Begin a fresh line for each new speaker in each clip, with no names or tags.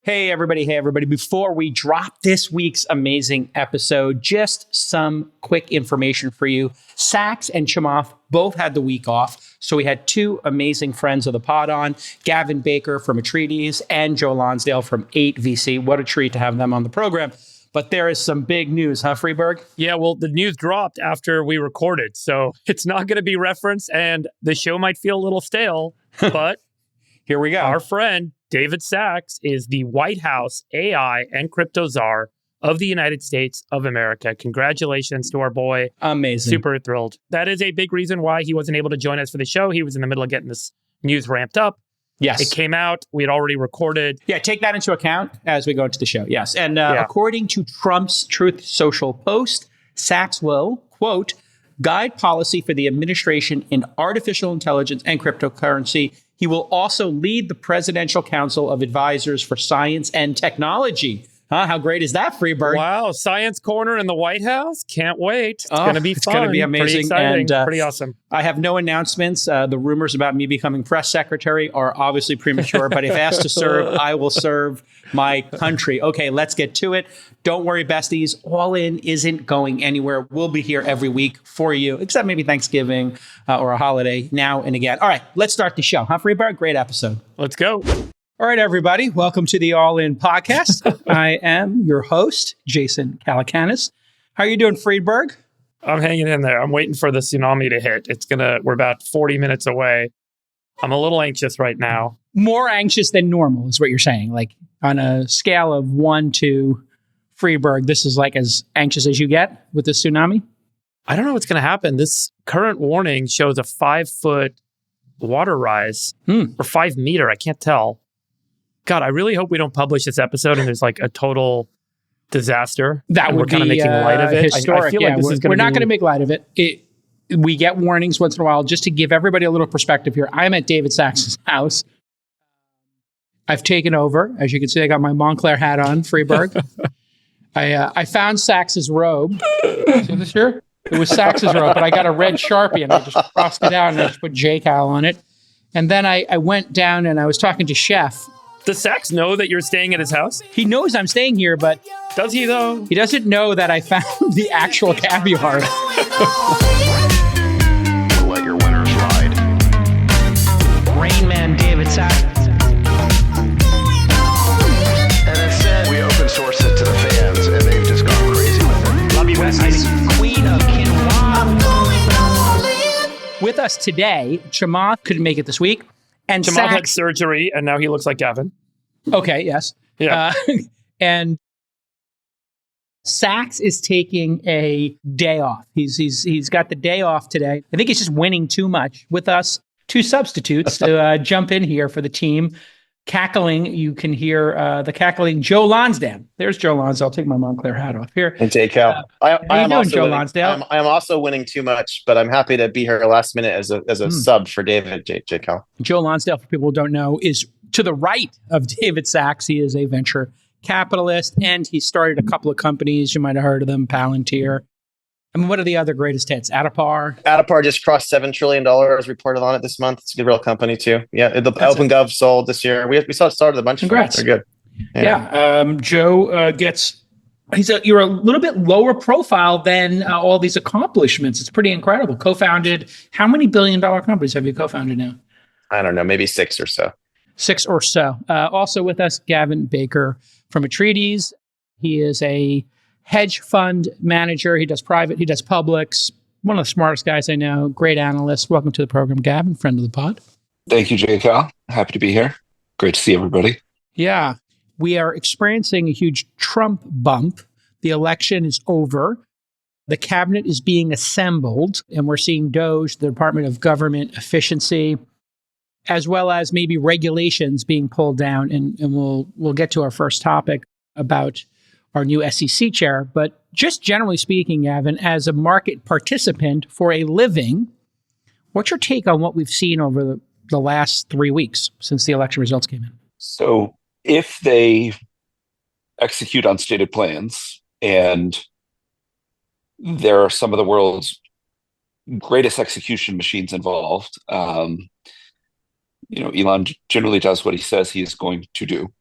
Hey, everybody. Hey, everybody. Before we drop this week's amazing episode, just some quick information for you. Sachs and Chamath both had the week off. So we had two amazing friends of the pod on, Gavin Baker from Atreides and Joe Lonsdale from 8VC. What a treat to have them on the program. But there is some big news, huh, Freeberg?
Yeah, well, the news dropped after we recorded, so it's not going to be referenced, and the show might feel a little stale, but
here we go.
Our friend, David Sachs, is the White House AI and crypto czar of the United States of America. Congratulations to our boy.
Amazing.
Super thrilled. That is a big reason why he wasn't able to join us for the show. He was in the middle of getting this news ramped up.
Yes.
It came out. We had already recorded.
Yeah, take that into account as we go into the show. Yes. And according to Trump's Truth Social post, Sachs will, quote, guide policy for the administration in artificial intelligence and cryptocurrency. He will also lead the Presidential Council of Advisors for Science and Technology. How great is that, Freeberg?
Wow, Science Corner in the White House? Can't wait. It's going to be fun.
It's going to be amazing.
Pretty exciting.
And,
pretty awesome.
I have no announcements. The rumors about me becoming press secretary are obviously premature, but if asked to serve, I will serve my country. Okay, let's get to it. Don't worry, besties. All In isn't going anywhere. We'll be here every week for you, except maybe Thanksgiving or a holiday now and again. All right, let's start the show. Huh, Freeberg? Great episode.
Let's go.
All right, everybody. Welcome to the All In podcast. I am your host, Jason Calacanis. How are you doing, Friedberg?
I'm hanging in there. I'm waiting for the tsunami to hit. We're about 40 minutes away. I'm a little anxious right now.
More anxious than normal is what you're saying. Like on a scale of 1 to Friedberg, this is like as anxious as you get with the tsunami?
I don't know what's going to happen. This current warning shows a 5-foot water rise or 5 meter. I can't tell. God, I really hope we don't publish this episode and there's like a total disaster.
That would
we're kind of making light of it.
Historic.
I feel like this is going to be...
We're not going to make light of it. We get warnings once in a while. Just to give everybody a little perspective here, I'm at David Sachs' house. I've taken over. As you can see, I got my Montclair hat on, Freeberg. I found Sachs' robe. See this here? It was Sachs' robe, but I got a red Sharpie and I just crossed it out and I just put J-Cal on it. And then I went down and I was talking to Chef.
Does Sachs know that you're staying at his house?
He knows I'm staying here, but...
Does he, though?
He doesn't know that I found the actual caviar.
Let your winners ride.
Rain Man David Sachs.
And instead, we open source it to the fans, and they've just gone crazy with it.
Love you, besties. Queen of Quinoa. With us today, Chamath couldn't make it this week. And
Chamath
Sachs
had surgery, and now he looks like Gavin.
Okay, yes.
Yeah.
And Sachs is taking a day off. He's got the day off today. I think he's just winning too much with us. Two substitutes to jump in here for the team. Cackling, you can hear the cackling Joe Lonsdale. There's Joe Lonsdale. I'll take my Montclair hat off here.
And take Cal. I am also
Joe
winning.
Lonsdale?
I am also winning too much, but I'm happy to be here last minute as a sub for David J. Cal.
Joe Lonsdale, for people who don't know, is to the right of David Sachs. He is a venture capitalist, and he started a couple of companies. You might have heard of them, Palantir. I mean, what are the other greatest hits? Attapar?
Attapar just crossed $7 trillion, reported on it this month. It's a good real company, too. Yeah, the OpenGov sold this year. We saw it started a bunch of
Congrats.
They're good.
Yeah. Joe gets... You're a little bit lower profile than all these accomplishments. It's pretty incredible. Co-founded... How many billion-dollar companies have you co-founded now?
I don't know, maybe 6 or so.
6 or so. Also with us, Gavin Baker from Atreides. He is a hedge fund manager. He does private, he does publics. One of the smartest guys I know. Great analyst. Welcome to the program, Gavin, friend of the pod.
Thank you, J. Cal. Happy to be here. Great to see everybody.
Yeah. We are experiencing a huge Trump bump. The election is over. The cabinet is being assembled, and we're seeing DOGE, the Department of Government Efficiency, as well as maybe regulations being pulled down. And we'll get to our first topic about our new SEC chair. But just generally speaking, Gavin, as a market participant for a living, what's your take on what we've seen over the last 3 weeks since the election results came in?
So if they execute on stated plans, and there are some of the world's greatest execution machines involved, Elon generally does what he says he is going to do.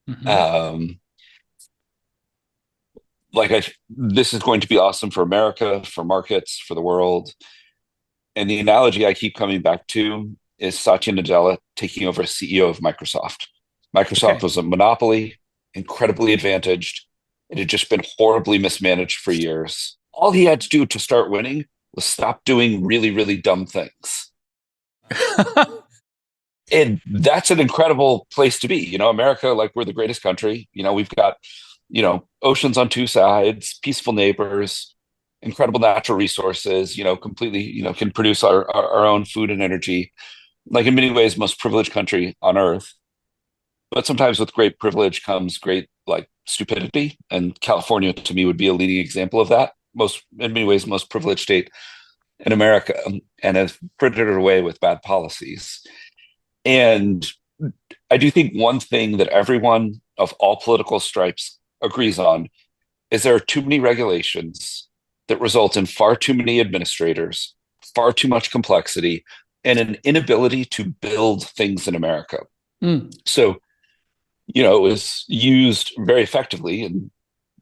Mhm.
Um, this is going to be awesome for America, for markets, for the world. And the analogy I keep coming back to is Satya Nadella taking over as CEO of Microsoft. Microsoft
Okay.
was a monopoly, incredibly advantaged. It had just been horribly mismanaged for years. All he had to do to start winning was stop doing really, really dumb things. And that's an incredible place to be. America, like, we're the greatest country. We've got, oceans on two sides, peaceful neighbors, incredible natural resources, completely, can produce our own food and energy. Like, in many ways, most privileged country on earth. But sometimes with great privilege comes great, like, stupidity. And California, to me, would be a leading example of that. In many ways, most privileged state in America, and has frittered it away with bad policies. And I do think one thing that everyone of all political stripes agrees on is there are too many regulations that result in far too many administrators, far too much complexity, and an inability to build things in America. So, it was used very effectively, and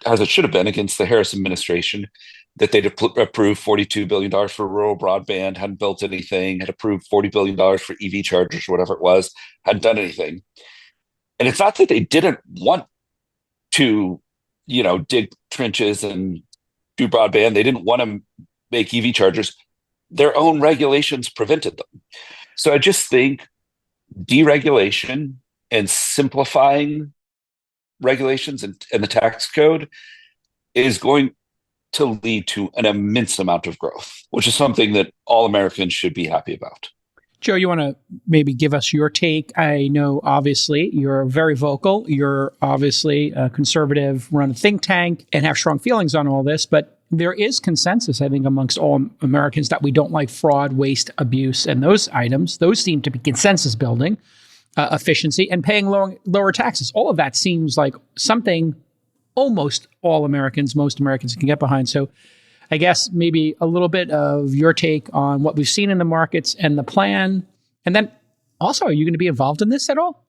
as it should have been, against the Harris administration, that they'd approved $42 billion for rural broadband, hadn't built anything, had approved $40 billion for EV chargers, whatever it was, hadn't done anything. And it's not that they didn't want to, dig trenches and do broadband. They didn't want to make EV chargers. Their own regulations prevented them. So I just think deregulation and simplifying regulations and the tax code is going to lead to an immense amount of growth, which is something that all Americans should be happy about.
Joe, you want to maybe give us your take? I know, obviously, you're very vocal. You're obviously a conservative, run a think tank, and have strong feelings on all this. But there is consensus, I think, amongst all Americans that we don't like fraud, waste, abuse, and those items. Those seem to be consensus building, efficiency, and paying lower taxes. All of that seems like something almost all Americans, most Americans can get behind. So I guess maybe a little bit of your take on what we've seen in the markets and the plan. And then also, are you going to be involved in this at all?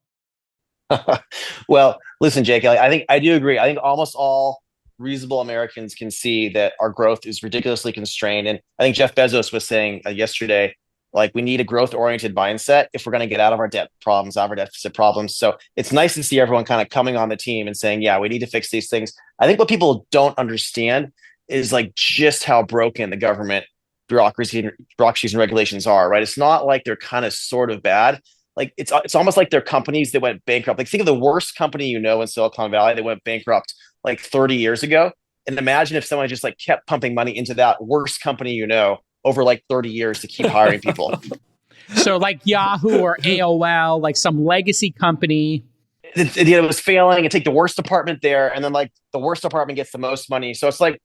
Well, listen, Jake, I think I do agree. I think almost all reasonable Americans can see that our growth is ridiculously constrained. And I think Jeff Bezos was saying yesterday, like, we need a growth-oriented mindset if we're going to get out of our debt problems, out of our deficit problems. So it's nice to see everyone kind of coming on the team and saying, yeah, we need to fix these things. I think what people don't understand is, like, just how broken the government bureaucracies and regulations are, right? It's not like they're kind of sort of bad. Like, it's almost like they're companies that went bankrupt. Like, think of the worst company in Silicon Valley that went bankrupt like 30 years ago. And imagine if someone just, like, kept pumping money into that worst company over like 30 years to keep hiring people.
So like Yahoo or AOL, like some legacy company.
It was failing, and take the worst department there, and then, like, the worst department gets the most money. So it's like,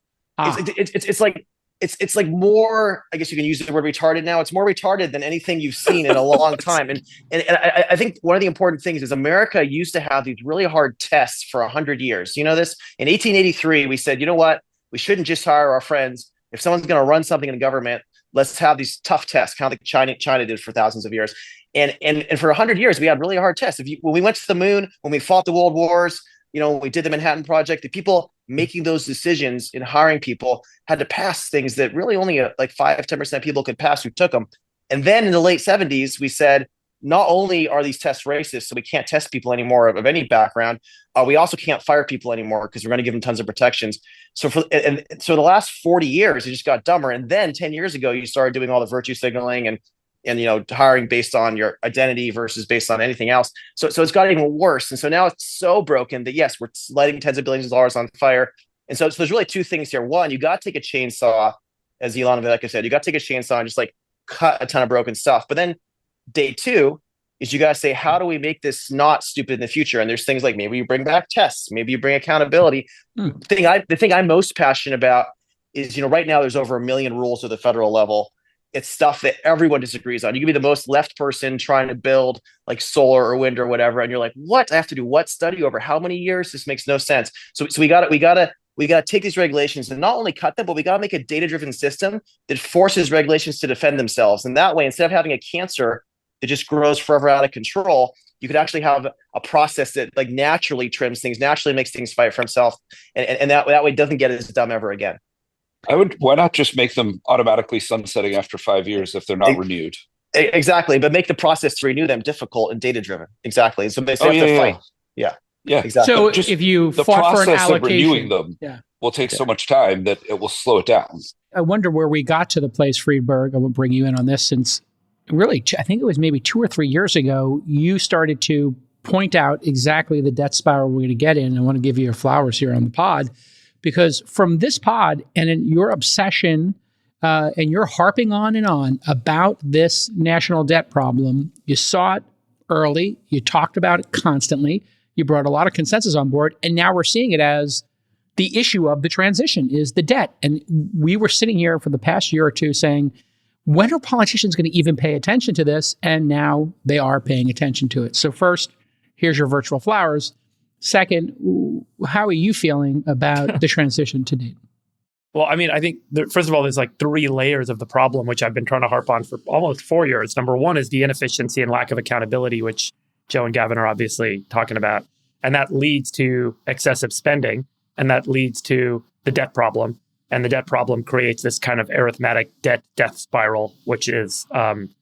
it's like more, I guess you can use the word retarded now. It's more retarded than anything you've seen in a long time. And I think one of the important things is America used to have these really hard tests for 100 years. You know this? In 1883, we said, you know what? We shouldn't just hire our friends. If someone's going to run something in the government, let's have these tough tests, kind of like China did for thousands of years. And for 100 years, we had really hard tests. When we went to the moon, when we fought the world wars, when we did the Manhattan Project, the people making those decisions in hiring people had to pass things that really only like 5-10% of people could pass who took them. And then in the late 70s, we said, not only are these tests racist, so we can't test people anymore of any background, we also can't fire people anymore because we're going to give them tons of protections. So so the last 40 years, it just got dumber. And then 10 years ago, you started doing all the virtue signaling and hiring based on your identity versus based on anything else. So it's got even worse. And so now it's so broken that, yes, we're lighting tens of billions of dollars on fire. And so there's really two things here. One, you got to take a chainsaw, as Elon Musk said, you got to take a chainsaw and just, like, cut a ton of broken stuff. But then day two is you got to say, how do we make this not stupid in the future? And there's things like, maybe you bring back tests, maybe you bring accountability. The thing I'm most passionate about is, right now there's over 1 million rules at the federal level. It's stuff that everyone disagrees on. You can be the most left person trying to build, like, solar or wind or whatever, and you're like, what? I have to do what study over how many years? This makes no sense. So we got to take these regulations and not only cut them, but we got to make a data-driven system that forces regulations to defend themselves. And that way, instead of having a cancer that just grows forever out of control, you could actually have a process that like naturally trims things, naturally makes things fight for himself, and that way it doesn't get as dumb ever again.
Why not just make them automatically sunsetting after 5 years if they're not renewed?
Exactly, but make the process to renew them difficult and data driven. Exactly, so they have to fight. Yeah, exactly.
So just if you
the
fought for an
process of
allocation,
renewing them will take so much time that it will slow it down.
I wonder where we got to the place, Friedberg. I will bring you in on this, since really, I think it was maybe 2 or 3 years ago, you started to point out exactly the debt spiral we're going to get in. I want to give you your flowers here on the pod, because from this pod and in your obsession and you're harping on and on about this national debt problem, you saw it early, you talked about it constantly, you brought a lot of consensus on board, and now we're seeing it as the issue of the transition is the debt. And we were sitting here for the past year or two saying, when are politicians going to even pay attention to this? And now they are paying attention to it. So first, here's your virtual flowers. Second, how are you feeling about the transition to date?
Well, I mean, I think, first of all, there's like 3 layers of the problem, which I've been trying to harp on for almost 4 years. Number one is the inefficiency and lack of accountability, which Joe and Gavin are obviously talking about. And that leads to excessive spending. And that leads to the debt problem. And the debt problem creates this kind of arithmetic death spiral, which is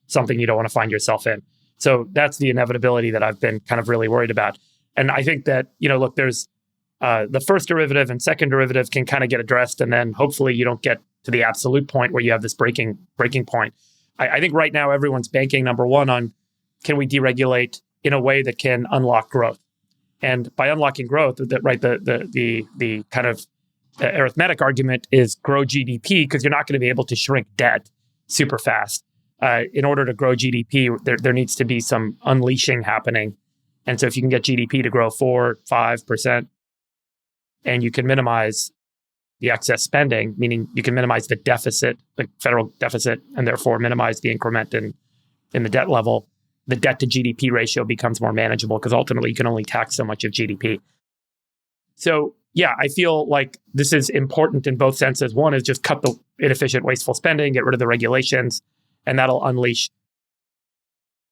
something you don't want to find yourself in. So that's the inevitability that I've been kind of really worried about. And I think that, look, there's the first derivative and second derivative can kind of get addressed. And then hopefully you don't get to the absolute point where you have this breaking point. I think right now everyone's banking, number one, on can we deregulate in a way that can unlock growth? And by unlocking growth, the kind of arithmetic argument is grow GDP, because you're not going to be able to shrink debt super fast. In order to grow GDP, there needs to be some unleashing happening. And so if you can get GDP to grow 4-5%, and you can minimize the excess spending, meaning you can minimize the deficit, the federal deficit, and therefore minimize the increment in the debt level, the debt to GDP ratio becomes more manageable, because ultimately you can only tax so much of GDP. So yeah, I feel like this is important in both senses. One is just cut the inefficient, wasteful spending, get rid of the regulations, and that'll unleash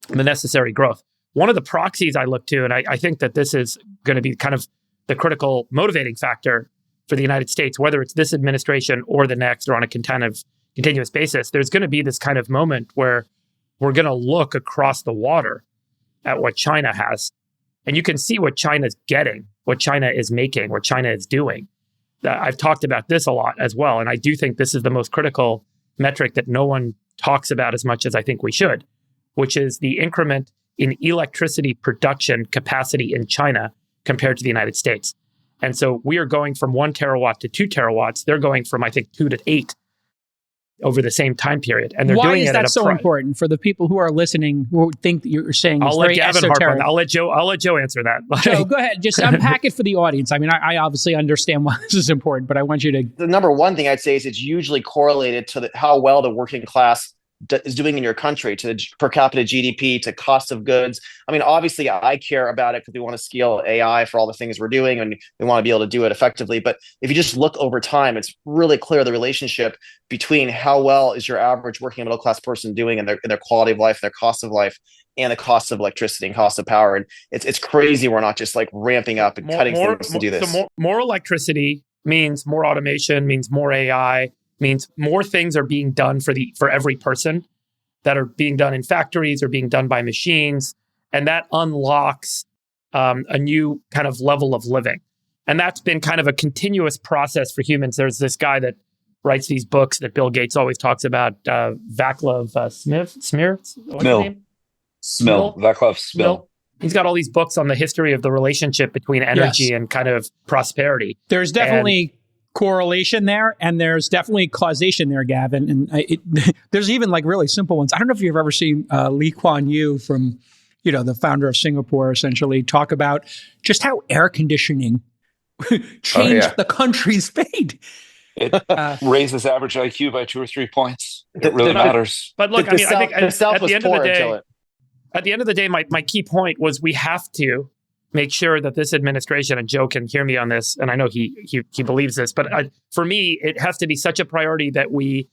the necessary growth. One of the proxies I look to, and I think that this is going to be kind of the critical motivating factor for the United States, whether it's this administration or the next, or on a continuous basis, there's going to be this kind of moment where we're going to look across the water at what China has. And you can see what China's getting, what China is making, what China is doing. I've talked about this a lot as well. And I do think this is the most critical metric that no one talks about as much as I think we should, which is the increment in electricity production capacity in China compared to the United States. And so we are going from 1 terawatt to 2 terawatts. They're going from, I think, 2 to 8 over the same time period. And they're doing it at a
Why is that so important for the people who are listening, who think that you're saying
I'll let Gavin harp on that. I'll let Joe answer that.
Joe, go ahead. Just unpack it for the audience. I mean, I obviously understand why this is important, but I want you to...
The number one thing I'd say is it's usually correlated to how well the working class is doing in your country, to the per capita GDP, to cost of goods. I mean, obviously, I care about it because we want to scale AI for all the things we're doing, and we want to be able to do it effectively. But if you just look over time, it's really clear the relationship between how well is your average working middle class person doing in their quality of life, their cost of life, and the cost of electricity and cost of power. And it's crazy. We're not just like ramping up and cutting things to do this.
So more electricity means more automation, means more AI, means more things are being done for every person that are being done in factories or being done by machines. And that unlocks a new kind of level of living. And that's been kind of a continuous process for humans. There's this guy that writes these books that Bill Gates always talks about, Vaclav Smil. He's got all these books on the history of the relationship between energy and kind of prosperity.
There's definitely correlation there, and there's definitely causation there, Gavin. And there's even like really simple ones. I don't know if you've ever seen Lee Kuan Yew from, the founder of Singapore, essentially talk about just how air conditioning changed the country's fate.
It raises average IQ by 2 or 3 points. It really matters.
But look, I think at the end of the day, my key point was we have to make sure that this administration, and Joe can hear me on this, and I know he believes this, but for me, it has to be such a priority that we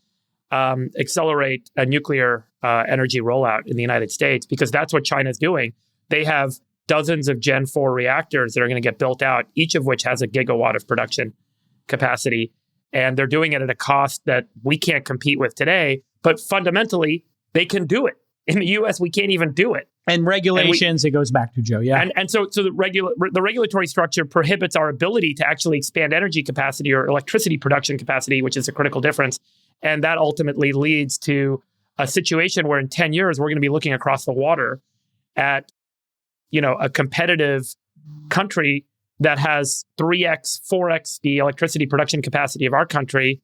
accelerate a nuclear energy rollout in the United States, because that's what China's doing. they have dozens of Gen 4 reactors that are going to get built out, each of which has a gigawatt of production capacity. And they're doing it at a cost that we can't compete with today. But fundamentally, they can do it. In the US, we can't even do it.
And regulations, it goes back to Joe, yeah.
And so the regulatory structure prohibits our ability to actually expand energy capacity or electricity production capacity, which is a critical difference. And that ultimately leads to a situation where in 10 years, we're going to be looking across the water at, a competitive country that has 3x, 4x the electricity production capacity of our country.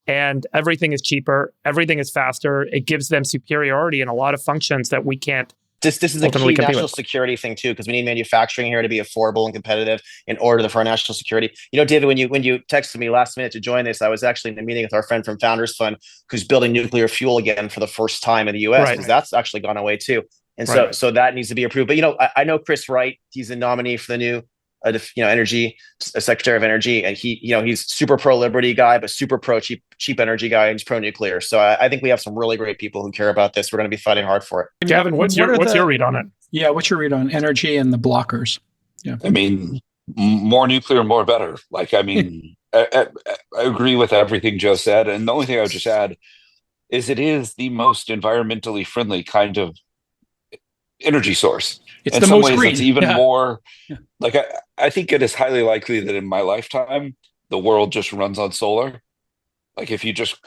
And everything is cheaper. Everything is faster. It gives them superiority in a lot of functions that we can't.
This is a key national security thing too, because we need manufacturing here to be affordable and competitive in order for our national security. David, when you texted me last minute to join this, I was actually in a meeting with our friend from Founders Fund who's building nuclear fuel again for the first time in the U.S. because that's actually gone away too, and so that needs to be approved. But I know Chris Wright; he's a nominee for the new energy secretary of energy, and he's super pro liberty guy, but super pro cheap energy guy, and he's pro nuclear. So I think we have some really great people who care about this. We're going to be fighting hard for it.
Gavin, what's your read on it?
Yeah, what's your read on energy and the blockers? Yeah,
I mean, more nuclear, more better. I agree with everything Joe said, and the only thing I would just add is it is the most environmentally friendly kind of energy source.
It's
in
the
some
most
ways,
green.
it's even more.
Yeah.
I think it is highly likely that in my lifetime, the world just runs on solar. If you just,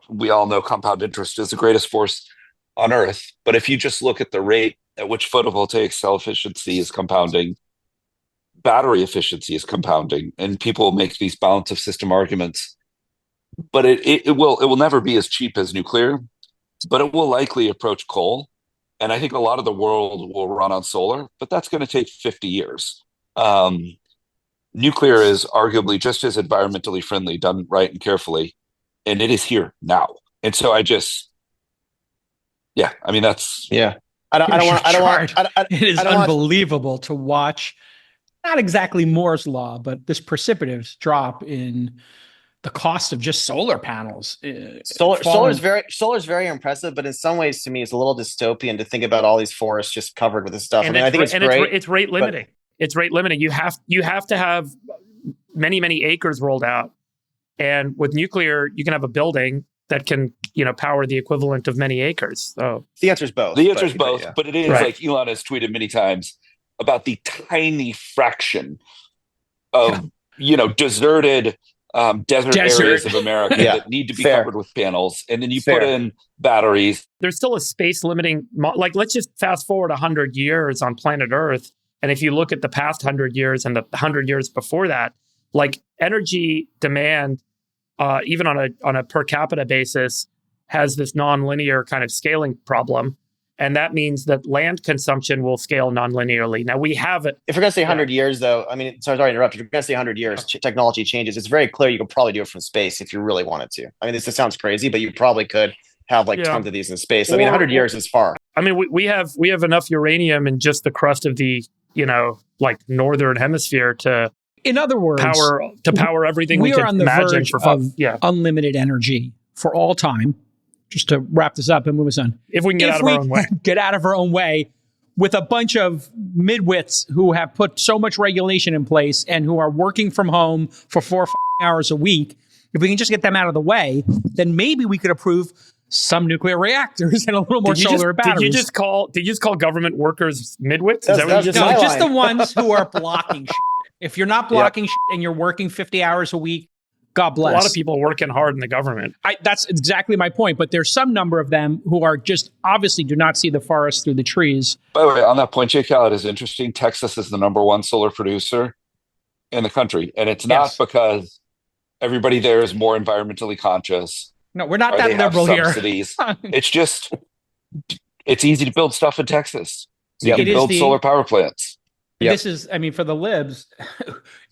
we all know compound interest is the greatest force on Earth. But if you just look at the rate at which photovoltaic cell efficiency is compounding, battery efficiency is compounding, and people make these balance of system arguments. But it will never be as cheap as nuclear, but it will likely approach coal. And I think a lot of the world will run on solar, but that's going to take 50 years. Nuclear is arguably just as environmentally friendly, done right and carefully, and it is here now. And so that's
It is unbelievable to watch. Not exactly Moore's law, but this precipitous drop in the cost of just solar panels.
Solar is very impressive, but in some ways, to me, it's a little dystopian to think about all these forests just covered with this stuff.
And
I think it's great.
It's rate limiting. It's rate limiting. You have to have many acres rolled out, and with nuclear, you can have a building that can power the equivalent of many acres. So
the answer is both.
But it is like Elon has tweeted many times about the tiny fraction of deserted. Desert areas of America that need to be covered with panels, and then you put in batteries.
There's still a space limiting. Let's just fast forward 100 years on planet Earth, and if you look at the past 100 years and the 100 years before that, energy demand, even on a per capita basis, has this nonlinear kind of scaling problem. And that means that land consumption will scale nonlinearly. Now we have it.
If we're going to say 100 years, though, sorry to interrupt. If you're going to say 100 years, technology changes. It's very clear you could probably do it from space if you really wanted to. This sounds crazy, but you probably could have tons of these in space. 100 years is far.
We have enough uranium in just the crust of the northern hemisphere to.
In other words,
power everything we
are on the
imagine
verge of unlimited energy for all time. Just to wrap this up and move us on.
If we can get out of our own way.
Get out of our own way with a bunch of midwits who have put so much regulation in place and who are working from home for 4 hours a week. If we can just get them out of the way, then maybe we could approve some nuclear reactors and a little more solar batteries.
Did you just call government workers midwits? Is that what you just said?
Just the ones who are blocking shit. If you're not blocking shit and you're working 50 hours a week, God bless.
A lot of people working hard in the government.
That's exactly my point. But there's some number of them who are just obviously do not see the forest through the trees.
By the way, on that point, Jake Khaled is interesting. Texas is the #1 solar producer in the country. And it's not because everybody there is more environmentally conscious.
No, we're not that liberal here.
It's just, it's easy to build stuff in Texas. So you can build solar power plants.
This is, for the libs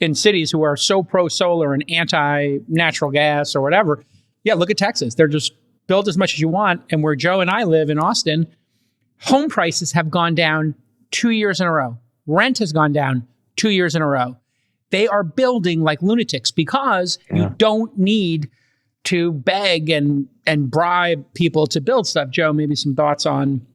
in cities who are so pro-solar and anti-natural gas or whatever, look at Texas. They're just build as much as you want. And where Joe and I live in Austin, home prices have gone down 2 years in a row. Rent has gone down 2 years in a row. They are building like lunatics because you don't need to beg and bribe people to build stuff. Joe, maybe some thoughts on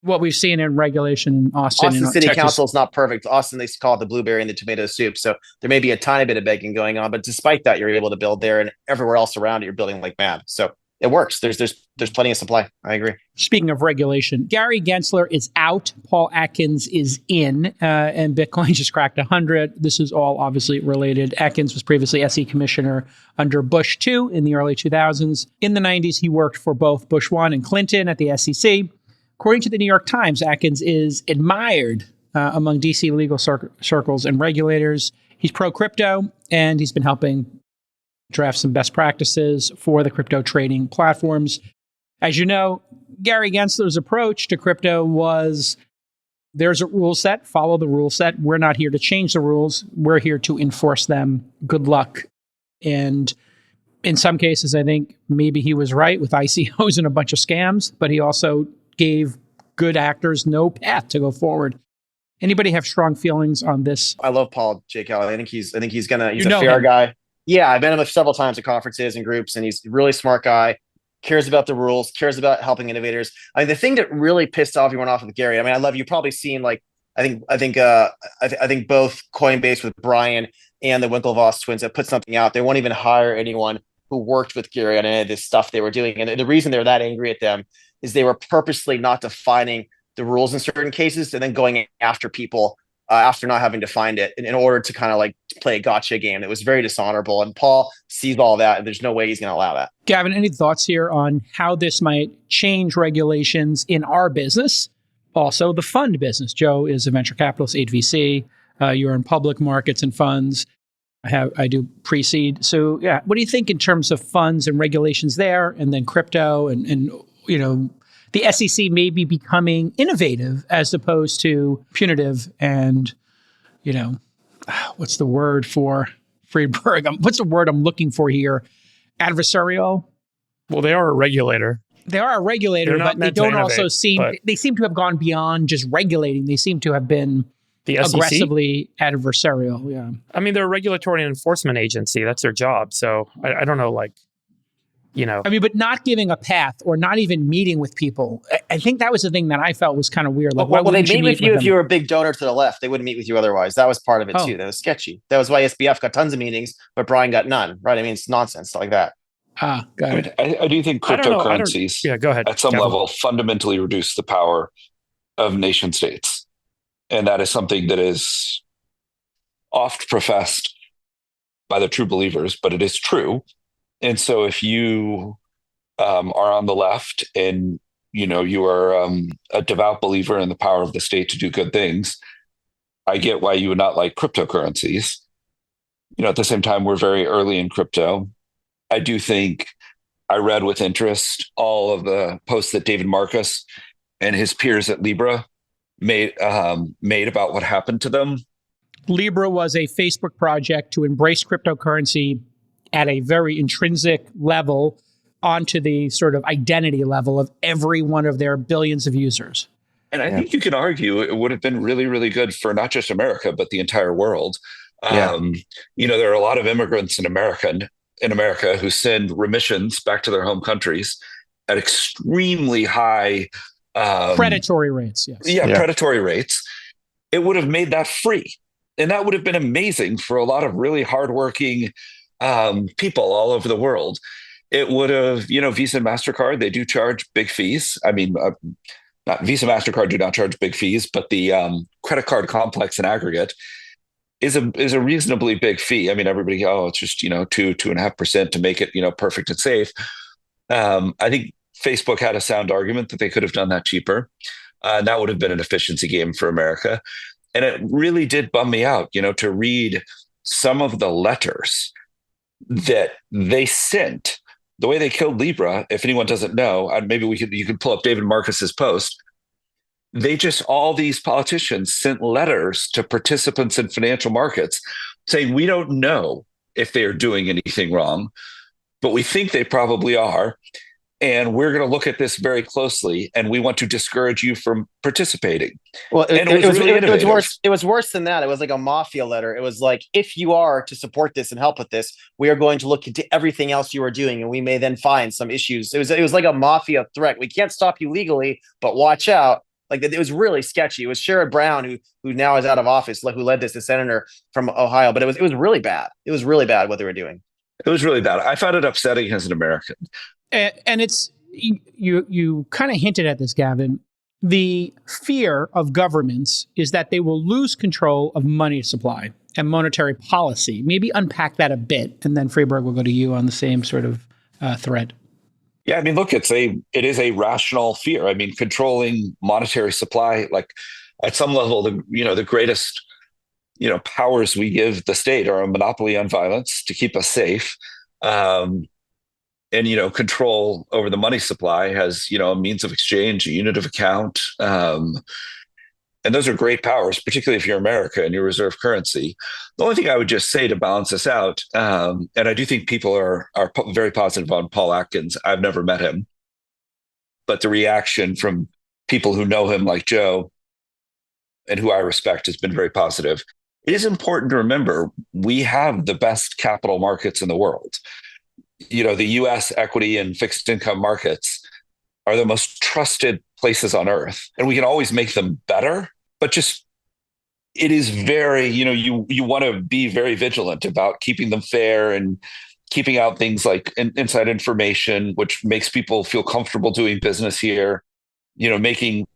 what we've seen in regulation in Austin.
Austin
and
City
Texas.
Council is not perfect. Austin, they call it the blueberry and the tomato soup. So there may be a tiny bit of begging going on, but despite that, you're able to build there, and everywhere else around it, you're building like mad. So it works. There's plenty of supply. I agree.
Speaking of regulation, Gary Gensler is out. Paul Atkins is in, and Bitcoin just cracked 100. This is all obviously related. Atkins was previously SE commissioner under Bush 2 in the early 2000s. In the 90s, he worked for both Bush 1 and Clinton at the SEC. According to the New York Times, Atkins is admired among DC legal circles and regulators. He's pro-crypto, and he's been helping draft some best practices for the crypto trading platforms. As you know, Gary Gensler's approach to crypto was, there's a rule set, follow the rule set. We're not here to change the rules. We're here to enforce them. Good luck. And in some cases, I think maybe he was right with ICOs and a bunch of scams, but he also gave good actors no path to go forward. Anybody have strong feelings on this?
I love Paul J. Kelly. I think he's a
You know
fair
him.
guy. Yeah, I've met him several times at conferences and groups, and he's a really smart guy, cares about the rules, cares about helping innovators. I mean, the thing that really pissed off everyone off with Gary, I mean, I love, you've probably seen, like, I think both Coinbase with Brian and the Winklevoss twins have put something out. They won't even hire anyone who worked with Gary on any of this stuff they were doing. And the reason they're that angry at them is they were purposely not defining the rules in certain cases and then going after people after not having defined it in order to kind of like play a gotcha game. It was very dishonorable. And Paul sees all that, and there's no way he's going to allow that.
Gavin, any thoughts here on how this might change regulations in our business? Also, the fund business. Joe is a venture capitalist, 8VC. You're in public markets and funds. I do pre-seed. So yeah, what do you think in terms of funds and regulations there, and then crypto and you know, the SEC may be becoming innovative as opposed to punitive and, you know, what's the word for Friedberg? What's the word I'm looking for here? Adversarial?
Well, they are a regulator.
They are a regulator, but they don't also seem,
but
they seem to have gone beyond just regulating. They seem to have been
the SEC?
Aggressively adversarial. Yeah.
I mean, they're a regulatory and enforcement agency. That's their job. So I don't know, like, you know.
I mean, but not giving a path or not even meeting with people. I think that was the thing that I felt was kind of weird. Like,
well, they meet with you if
them?
you were a big donor to the left. They wouldn't meet with you otherwise. That was part of it too. That was sketchy. That was why SBF got tons of meetings, but Brian got none. Right? I mean, it's nonsense like that.
Got it.
I do think cryptocurrencies,
yeah, go ahead,
at some
Gavin.
level, fundamentally reduce the power of nation states. And that is something that is oft professed by the true believers, but it is true. And so if you are on the left and, you know, you are a devout believer in the power of the state to do good things, I get why you would not like cryptocurrencies. You know, at the same time, we're very early in crypto. I do think I read with interest all of the posts that David Marcus and his peers at Libra made about what happened to them.
Libra was a Facebook project to embrace cryptocurrency at a very intrinsic level onto the sort of identity level of every one of their billions of users.
And I think you can argue it would have been really, really good for not just America, but the entire world. You know, there are a lot of immigrants in America who send remissions back to their home countries at extremely high
predatory rates. Yes.
Predatory rates. It would have made that free. And that would have been amazing for a lot of really hardworking people all over the world. It would have, you know, Visa and MasterCard, they do charge big fees. I mean, not Visa, MasterCard do not charge big fees, but the credit card complex in aggregate is a reasonably big fee. I mean, everybody, it's just, you know, 2.5% to make it, you know, perfect and safe. I think Facebook had a sound argument that they could have done that cheaper. And that would have been an efficiency game for America. And it really did bum me out, you know, to read some of the letters that they sent. The way they killed Libra, if anyone doesn't know, maybe you could pull up David Marcus's post. All these politicians sent letters to participants in financial markets saying, we don't know if they are doing anything wrong, but we think they probably are. And we're going to look at this very closely, and we want to discourage you from participating.
Well, it was worse than that. It was like a mafia letter. It was like, if you are to support this and help with this, we are going to look into everything else you are doing, and we may then find some issues. It was like a mafia threat. We can't stop you legally, but watch out. Like it was really sketchy. It was Sherrod Brown who now is out of office, who led this, the senator from Ohio. But it was really bad. It was really bad what they were doing.
It was really bad. I found it upsetting as an American.
And it's you kind of hinted at this, Gavin. The fear of governments is that they will lose control of money supply and monetary policy. Maybe unpack that a bit, and then Freeberg will go to you on the same sort of thread.
Yeah, I mean, look, it is a rational fear. I mean, controlling monetary supply, like at some level, the greatest powers we give the state are a monopoly on violence to keep us safe. And control over the money supply has a means of exchange, a unit of account, and those are great powers, particularly if you're America and your reserve currency. The only thing I would just say to balance this out, and I do think people are very positive on Paul Atkins. I've never met him, but the reaction from people who know him, like Joe, and who I respect, has been very positive. It is important to remember we have the best capital markets in the world. The U.S. equity and fixed income markets are the most trusted places on earth, and we can always make them better. But just it is very, you want to be very vigilant about keeping them fair and keeping out things like inside information, which makes people feel comfortable doing business here. Making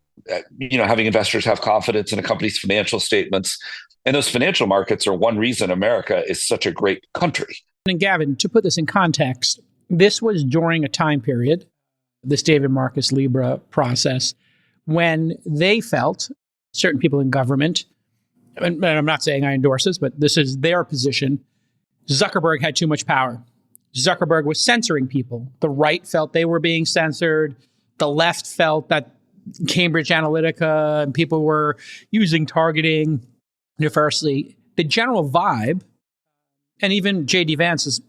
having investors have confidence in a company's financial statements, and those financial markets are one reason America is such a great country.
And Gavin, to put this in context, this was during a time period, this David Marcus Libra process, when they felt, certain people in government, and I'm not saying I endorse this, but this is their position, Zuckerberg had too much power. Zuckerberg was censoring people. The right felt they were being censored. The left felt that Cambridge Analytica and people were using targeting nefariously. The general vibe, and even J.D. Vance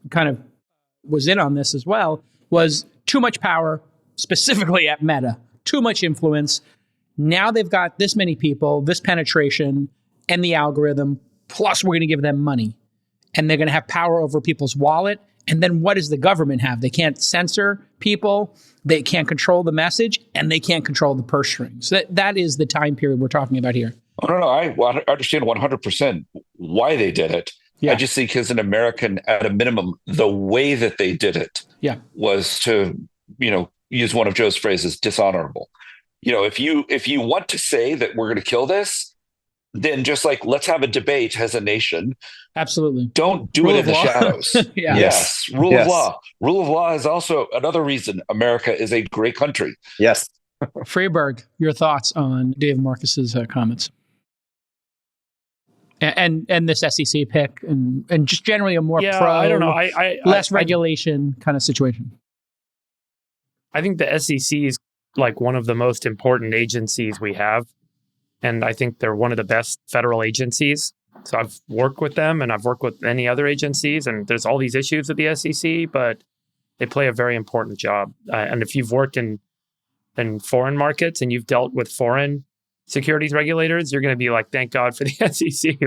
was in on this as well, was too much power, specifically at Meta, too much influence. Now they've got this many people, this penetration, and the algorithm, plus we're going to give them money. And they're going to have power over people's wallet. And then what does the government have? They can't censor people, they can't control the message, and they can't control the purse strings. That is the time period we're talking about here.
I don't know. I understand 100% why they did it. Yeah. I just think as an American, at a minimum, the way that they did it was to, use one of Joe's phrases, dishonorable. If you want to say that we're going to kill this, then just let's have a debate as a nation.
Absolutely.
Don't do it in the shadows.
Yeah.
Yes. Rule of law. Rule of law is also another reason America is a great country.
Yes.
Freeberg, your thoughts on David Marcus's comments? And this SEC pick and just generally a more pro,
I don't know.
less regulation kind of situation.
I think the SEC is one of the most important agencies we have. And I think they're one of the best federal agencies. So I've worked with them and I've worked with many other agencies, and there's all these issues with the SEC, but they play a very important job. And if you've worked in foreign markets and you've dealt with foreign securities regulators, you're going to be thank God for the SEC.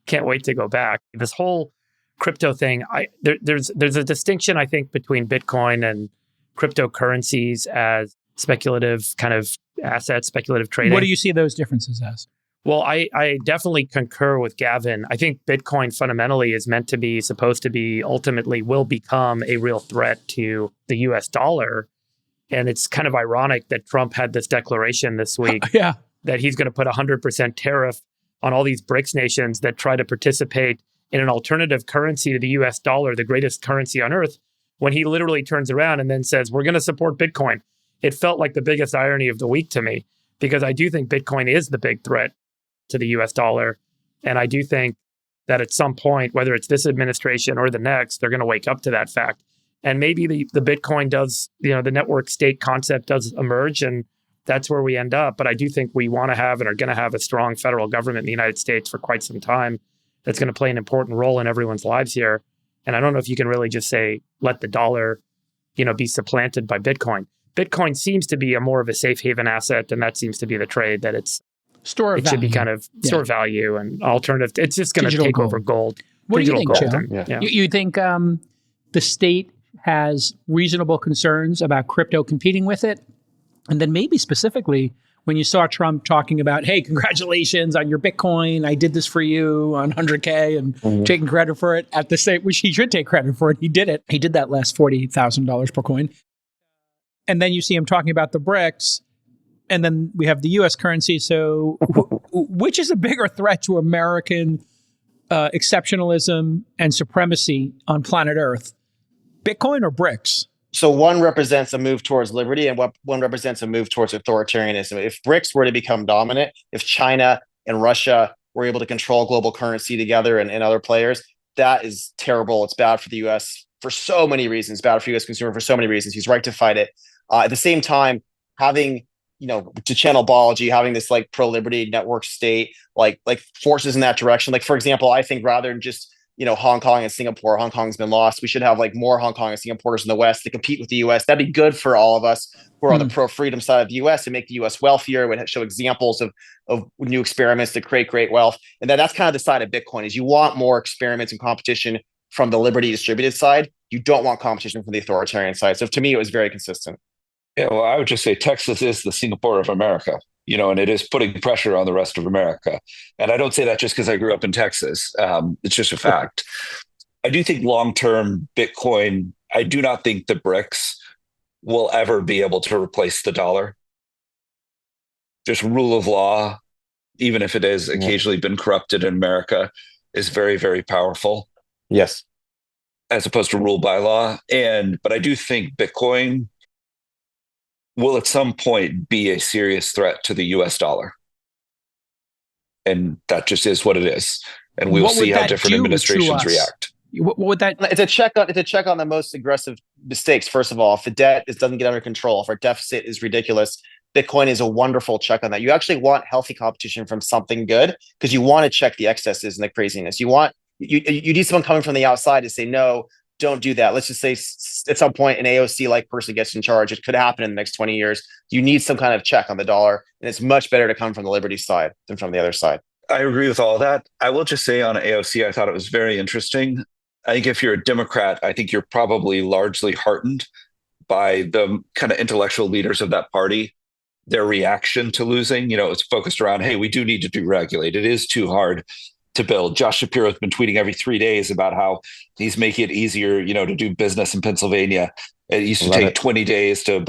Can't wait to go back. This whole crypto thing, there's a distinction, I think, between Bitcoin and cryptocurrencies as speculative kind of assets, speculative trading.
What do you see those differences as?
Well, I definitely concur with Gavin. I think Bitcoin fundamentally is supposed to be, ultimately will become a real threat to the US dollar. And it's kind of ironic that Trump had this declaration this week that he's going to put 100% tariff on all these BRICS nations that try to participate in an alternative currency to the US dollar, the greatest currency on earth, when he literally turns around and then says, we're going to support Bitcoin. It felt like the biggest irony of the week to me, because I do think Bitcoin is the big threat to the US dollar. And I do think that at some point, whether it's this administration or the next, they're going to wake up to that fact. And maybe the Bitcoin does, the network state concept does emerge, and that's where we end up. But I do think we want to have and are going to have a strong federal government in the United States for quite some time that's going to play an important role in everyone's lives here. And I don't know if you can really just say, let the dollar, be supplanted by Bitcoin. Bitcoin seems to be more of a safe haven asset, and that seems to be the trade that it should be kind of store value and alternative. It's just going to take over gold.
What do you think, Joe? You think the state has reasonable concerns about crypto competing with it? And then maybe specifically, when you saw Trump talking about, hey, congratulations on your Bitcoin. I did this for you on 100K and taking credit for it at the same, which he should take credit for it. He did it. He did that last $40,000 per coin. And then you see him talking about the BRICS. And then we have the U.S. currency. So which is a bigger threat to American exceptionalism and supremacy on planet Earth? Bitcoin or BRICS?
So one represents a move towards liberty and one represents a move towards authoritarianism. If BRICS were to become dominant, if China and Russia were able to control global currency together and other players, that is terrible. It's bad for the U.S. for so many reasons, bad for U.S. consumer for so many reasons. He's right to fight it. At the same time, having, to channel biology, having this like pro-liberty network state, like forces in that direction. Like, for example, I think rather than just Hong Kong and Singapore. Hong Kong's been lost. We should have like more Hong Kong and Singapore's in the West to compete with the U.S. That'd be good for all of us who are on the pro-freedom side of the U.S. and make the U.S. wealthier. Would show examples of new experiments to create great wealth. And that's kind of the side of Bitcoin is you want more experiments and competition from the liberty distributed side. You don't want competition from the authoritarian side. So to me, it was very consistent.
Yeah, well, I would just say Texas is the Singapore of America. And it is putting pressure on the rest of America. And I don't say that just because I grew up in Texas. It's just a fact. I do think long-term Bitcoin, I do not think the BRICS will ever be able to replace the dollar. Just rule of law, even if it has occasionally been corrupted in America, is very, very powerful.
Yes.
As opposed to rule by law. But I do think Bitcoin will at some point be a serious threat to the US dollar. And that just is what it is. And we will see how different administrations react.
What would that?
It's a check on the most aggressive mistakes. First of all, if the debt doesn't get under control, if our deficit is ridiculous, Bitcoin is a wonderful check on that. You actually want healthy competition from something good because you want to check the excesses and the craziness. You need someone coming from the outside to say, no, don't do that. Let's just say at some point an AOC-like person gets in charge. It could happen in the next 20 years. You need some kind of check on the dollar, and it's much better to come from the liberty side than from the other side.
I agree with all of that. I will just say on AOC, I thought it was very interesting. I think if you're a Democrat, I think you're probably largely heartened by the kind of intellectual leaders of that party, their reaction to losing. It's focused around, hey, we do need to deregulate. It is too hard to build. Josh Shapiro's been tweeting every 3 days about how he's making it easier, to do business in Pennsylvania. It used to take 20 days to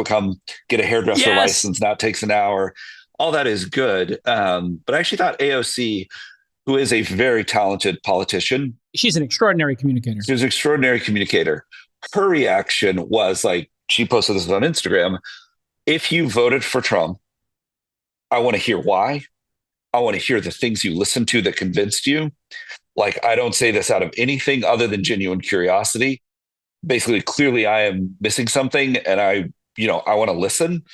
get a hairdresser license. Now it takes an hour. All that is good. But I actually thought AOC, who is a very talented politician.
She's an extraordinary communicator.
She's an extraordinary communicator. Her reaction was like, she posted this on Instagram. If you voted for Trump, I want to hear why. I want to hear the things you listened to that convinced you. Like, I don't say this out of anything other than genuine curiosity. Basically, clearly I am missing something and I want to listen.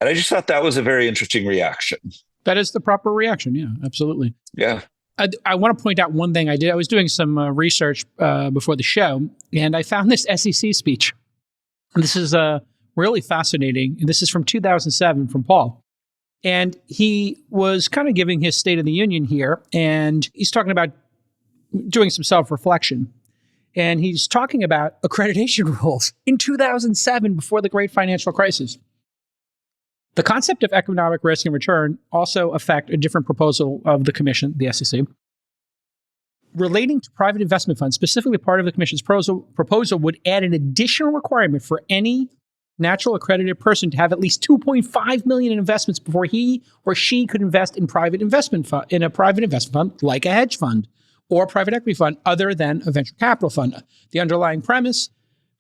And I just thought that was a very interesting reaction.
That is the proper reaction. Yeah, absolutely.
Yeah.
I want to point out one thing I did. I was doing some research before the show, and I found this SEC speech. And this is really fascinating. And this is from 2007 from Paul. And he was kind of giving his State of the Union here, and he's talking about doing some self-reflection. And he's talking about accreditation rules in 2007 before the great financial crisis. The concept of economic risk and return also affect a different proposal of the commission, the SEC. Relating to private investment funds, specifically part of the commission's proposal would add an additional requirement for any natural accredited person to have at least 2.5 million in investments before he or she could invest in a private investment fund like a hedge fund or a private equity fund other than a venture capital fund. The underlying premise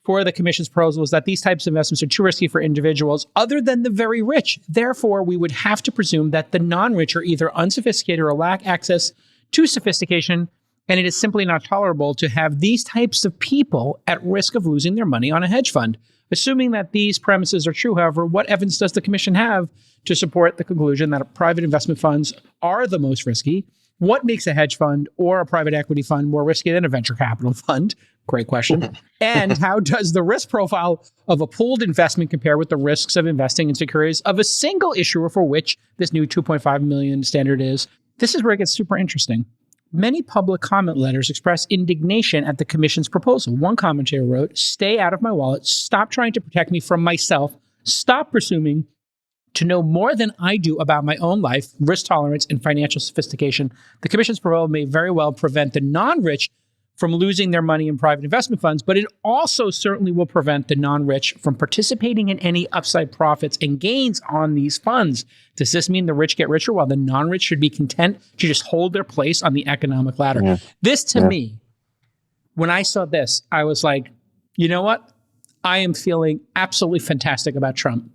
for the commission's proposal is that these types of investments are too risky for individuals other than the very rich. Therefore, we would have to presume that the non-rich are either unsophisticated or lack access to sophistication, and it is simply not tolerable to have these types of people at risk of losing their money on a hedge fund. Assuming that these premises are true, however, what evidence does the commission have to support the conclusion that private investment funds are the most risky? What makes a hedge fund or a private equity fund more risky than a venture capital fund? Great question. And how does the risk profile of a pooled investment compare with the risks of investing in securities of a single issuer for which this new 2.5 million standard is? This is where it gets super interesting. Many public comment letters express indignation at the commission's proposal. One commentator wrote, "Stay out of my wallet. Stop trying to protect me from myself. Stop presuming To know more than I do about my own life, risk tolerance, and financial sophistication, the Commission's proposal may very well prevent the non-rich from losing their money in private investment funds, but it also certainly will prevent the non-rich from participating in any upside profits and gains on these funds. Does this mean the rich get richer while the non-rich should be content to just hold their place on the economic ladder? Yeah. This, to me, when I saw this, I was like, you know what? I am feeling absolutely fantastic about Trump.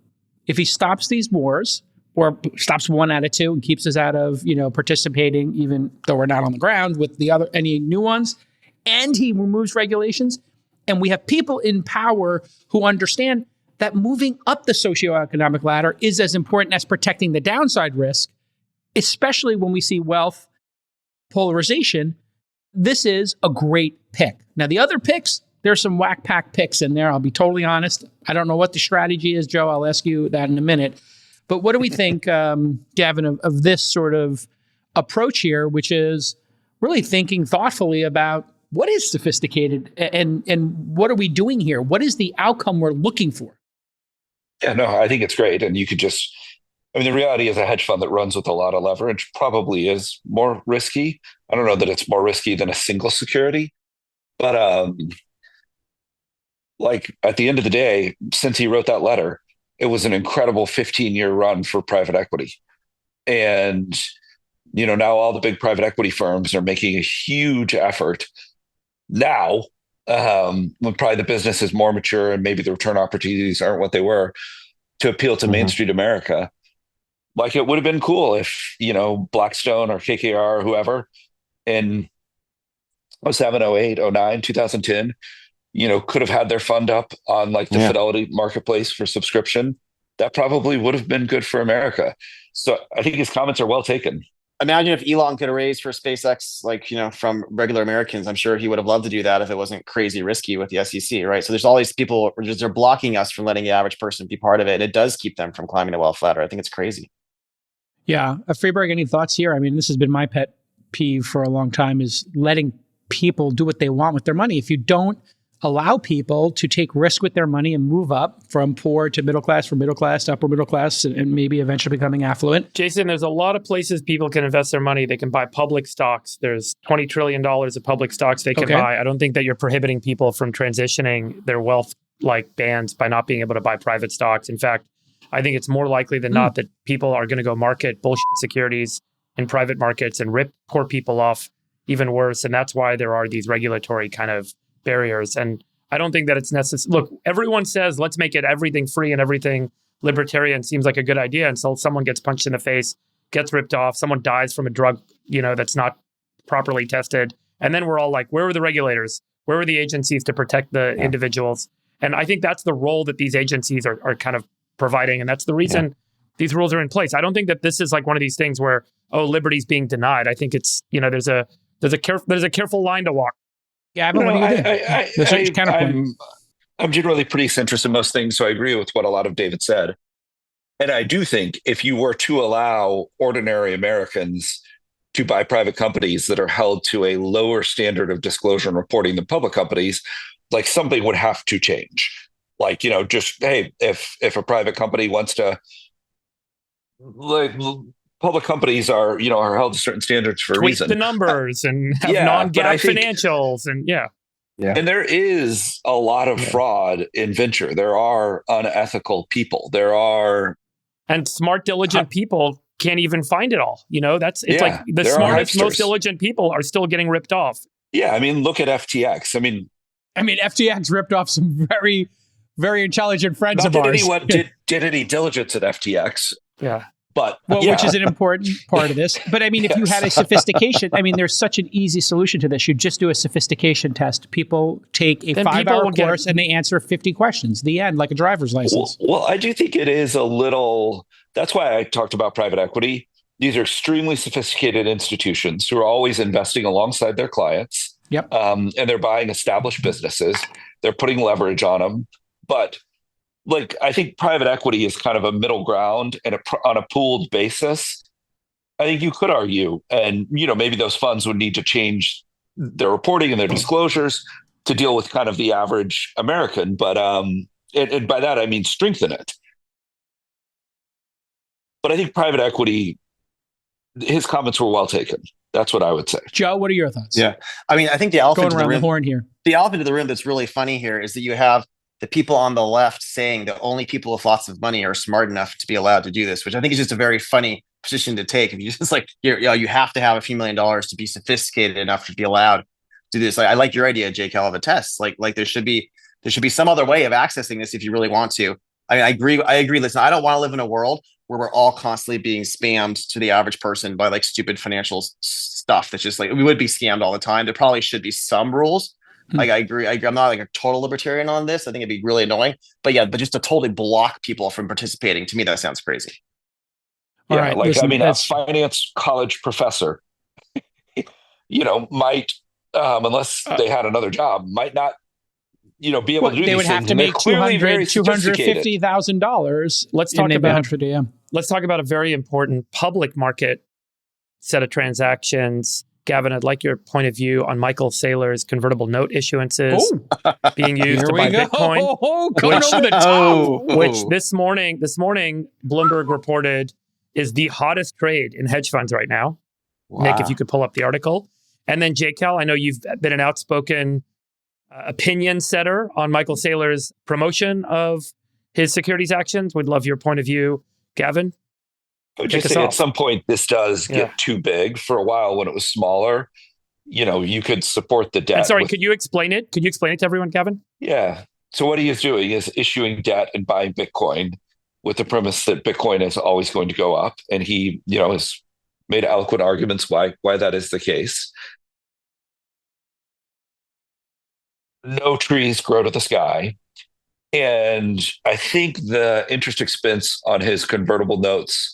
If he stops these wars, or stops one out of two and keeps us out of, participating, even though we're not on the ground with any new ones, and he removes regulations, and we have people in power who understand that moving up the socioeconomic ladder is as important as protecting the downside risk, especially when we see wealth polarization. This is a great pick. Now, the other picks, there's some whack pack picks in there. I'll be totally honest. I don't know what the strategy is, Joe. I'll ask you that in a minute. But what do we think, Gavin, of this sort of approach here, which is really thinking thoughtfully about what is sophisticated and what are we doing here? What is the outcome we're looking for?
Yeah, no, I think it's great. And you could the reality is a hedge fund that runs with a lot of leverage probably is more risky. I don't know that it's more risky than a single security, but at the end of the day, since he wrote that letter, it was an incredible 15-year run for private equity. And, now all the big private equity firms are making a huge effort now, when probably the business is more mature and maybe the return opportunities aren't what they were, to appeal to Main Street America. Like, it would have been cool if, Blackstone or KKR or whoever in 07, 08, 09, 2010, could have had their fund up on the Fidelity marketplace for subscription. That probably would have been good for America. So I think his comments are well taken.
Imagine if Elon could have raised for SpaceX, from regular Americans. I'm sure he would have loved to do that if it wasn't crazy risky with the SEC, right? So there's all these people, they're blocking us from letting the average person be part of it. And it does keep them from climbing the wealth ladder. I think it's crazy.
Yeah. Friedberg, any thoughts here? I mean, this has been my pet peeve for a long time, is letting people do what they want with their money. If you don't allow people to take risk with their money and move up from poor to middle class, from middle class to upper middle class, and maybe eventually becoming affluent.
Jason, there's a lot of places people can invest their money. They can buy public stocks. There's $20 trillion of public stocks they can buy. I don't think that you're prohibiting people from transitioning their wealth like bands by not being able to buy private stocks. In fact, I think it's more likely than not that people are going to go market bullshit securities in private markets and rip poor people off even worse. And that's why there are these regulatory kind of barriers. And I don't think that it's necessary. Look, everyone says, let's make it everything free and everything libertarian. Seems like a good idea until someone gets punched in the face, gets ripped off, someone dies from a drug, that's not properly tested. And then we're all like, where were the regulators? Where were the agencies to protect the individuals? And I think that's the role that these agencies are kind of providing. And that's the reason these rules are in place. I don't think that this is like one of these things where, liberty's being denied. I think it's, there's a careful line to walk.
Gavin, what do you think?
I'm generally pretty centrist in most things, so I agree with what a lot of David said. And I do think if you were to allow ordinary Americans to buy private companies that are held to a lower standard of disclosure and reporting than public companies, something would have to change. If a private company wants to, public companies are held to certain standards for a reason.
Tweak the numbers and have non-GAAP financials and
And there is a lot of fraud in venture. There are unethical people.
And smart, diligent people can't even find it all. It's like the smartest, most diligent people are still getting ripped off.
Yeah, I mean, look at FTX. I mean,
FTX ripped off some very, very intelligent friends of ours.
Anyone did any diligence at FTX?
Yeah.
But
which is an important part of this. But if you had a sophistication, there's such an easy solution to this. You just do a sophistication test. People take a 5-hour course and they answer 50 questions. The end, like a driver's license.
Well, I do think it is a little. That's why I talked about private equity. These are extremely sophisticated institutions who are always investing alongside their clients.
Yep.
And they're buying established businesses. They're putting leverage on them, but. I think private equity is kind of a middle ground and on a pooled basis. I think you could argue, and maybe those funds would need to change their reporting and their disclosures to deal with kind of the average American. But and by that I mean strengthen it. But I think private equity, his comments were well taken. That's what I would say.
Joe, what are your thoughts?
Yeah. I mean, I think the elephant
Going
in the
around the
room,
horn here.
the elephant in the room that's really funny here is that you have the people on the left saying that only people with lots of money are smart enough to be allowed to do this, which I think is just a very funny position to take. If you just like, you have to have a few $1 million to be sophisticated enough to be allowed to do this. Like, I like your idea, Jake, of a test. Like there should be some other way of accessing this if you really want to. I mean, I agree. Listen, I don't want to live in a world where we're all constantly being spammed to the average person by like stupid financial stuff. That's just like, we would be scammed all the time. There probably should be some rules. Like, I agree. I'm not like a total libertarian on this. I think it'd be really annoying. But just to totally block people from participating, to me, that sounds crazy.
All right,
like,
listen,
I mean, a finance college professor, might, unless they had another job, might not, be able to do these things.
They would have to make $250,000.
Let's talk about a very important public market set of transactions. Gavin, I'd like your point of view on Michael Saylor's convertible note issuances being used to buy Bitcoin.
Coming over the top.
Which this morning, Bloomberg reported is the hottest trade in hedge funds right now. Wow. Nick, if you could pull up the article. And then JCal, I know you've been an outspoken opinion setter on Michael Saylor's promotion of his securities actions. We'd love your point of view. Gavin?
I would just say at some point, this does get too big. For a while, when it was smaller, you could support the debt.
I'm sorry, could you explain it? Could you explain it to everyone, Gavin?
Yeah. So what he is doing is issuing debt and buying Bitcoin with the premise that Bitcoin is always going to go up. And he, has made eloquent arguments why that is the case. No trees grow to the sky. And I think the interest expense on his convertible notes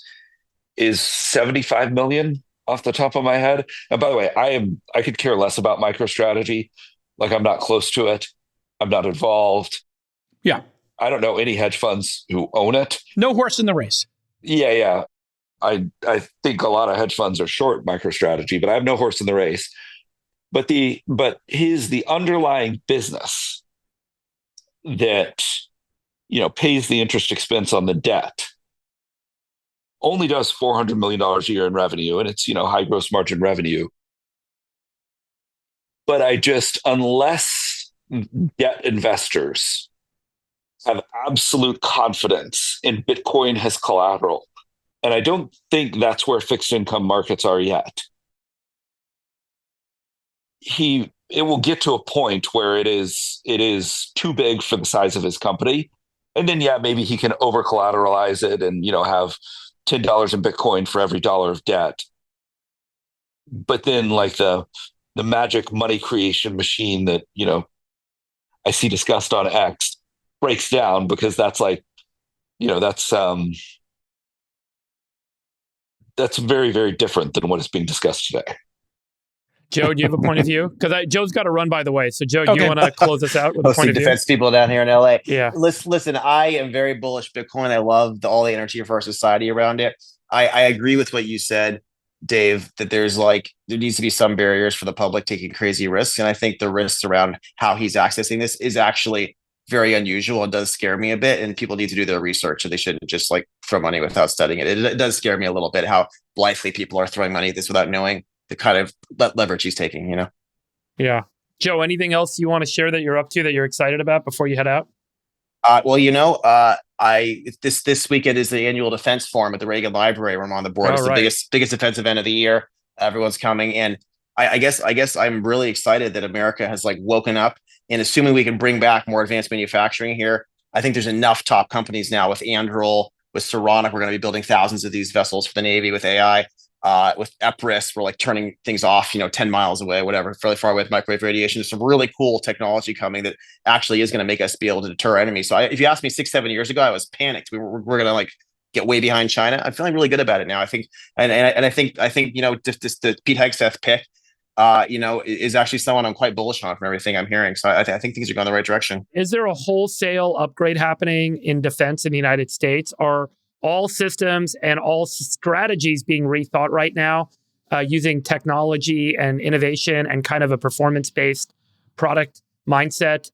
is $75 million off the top of my head. And by the way, I could care less about MicroStrategy. Like, I'm not close to it. I'm not involved.
Yeah.
I don't know any hedge funds who own it.
No horse in the race.
Yeah. I think a lot of hedge funds are short MicroStrategy, but I have no horse in the race. But the underlying business that, pays the interest expense on the debt only does $400 million a year in revenue, and it's, high gross margin revenue. But unless debt investors have absolute confidence in Bitcoin as collateral, and I don't think that's where fixed income markets are yet, it will get to a point where it is too big for the size of his company. And then, maybe he can over collateralize it and, have $10 in Bitcoin for every dollar of debt. But then, like, the magic money creation machine that, I see discussed on X breaks down, because that's like, that's very, very different than what is being discussed today.
Joe, do you have a point of view? Because Joe's got to run, by the way. So, Joe, do you want to close us out with a point of view?
Defense people down here in LA.
Yeah.
Listen, I am very bullish Bitcoin. I love all the energy for our society around it. I agree with what you said, Dave, that there needs to be some barriers for the public taking crazy risks. And I think the risks around how he's accessing this is actually very unusual and does scare me a bit. And people need to do their research, and they shouldn't just throw money without studying it. It does scare me a little bit how blithely people are throwing money at this without knowing the kind of leverage he's taking,
Yeah. Joe, anything else you want to share that you're up to that you're excited about before you head out?
This weekend is the annual defense forum at the Reagan Library, where I'm on the board. It's the biggest defense event of the year. Everyone's coming. And I guess I'm really excited that America has woken up, and assuming we can bring back more advanced manufacturing here, I think there's enough top companies now with Anduril, with Saronic. We're going to be building thousands of these vessels for the Navy with AI. With EPRIS, we're turning things off, 10 miles away, whatever, fairly far away with microwave radiation. There's some really cool technology coming that actually is going to make us be able to deter enemies. So if you asked me 6-7 years ago, I was panicked. We're going to get way behind China. I'm feeling really good about it now. I think, and I think just the Pete Hegseth pick, is actually someone I'm quite bullish on from everything I'm hearing. So I think things are going the right direction.
Is there a wholesale upgrade happening in defense in the United States? Are all systems and all strategies being rethought right now using technology and innovation and kind of a performance-based product mindset?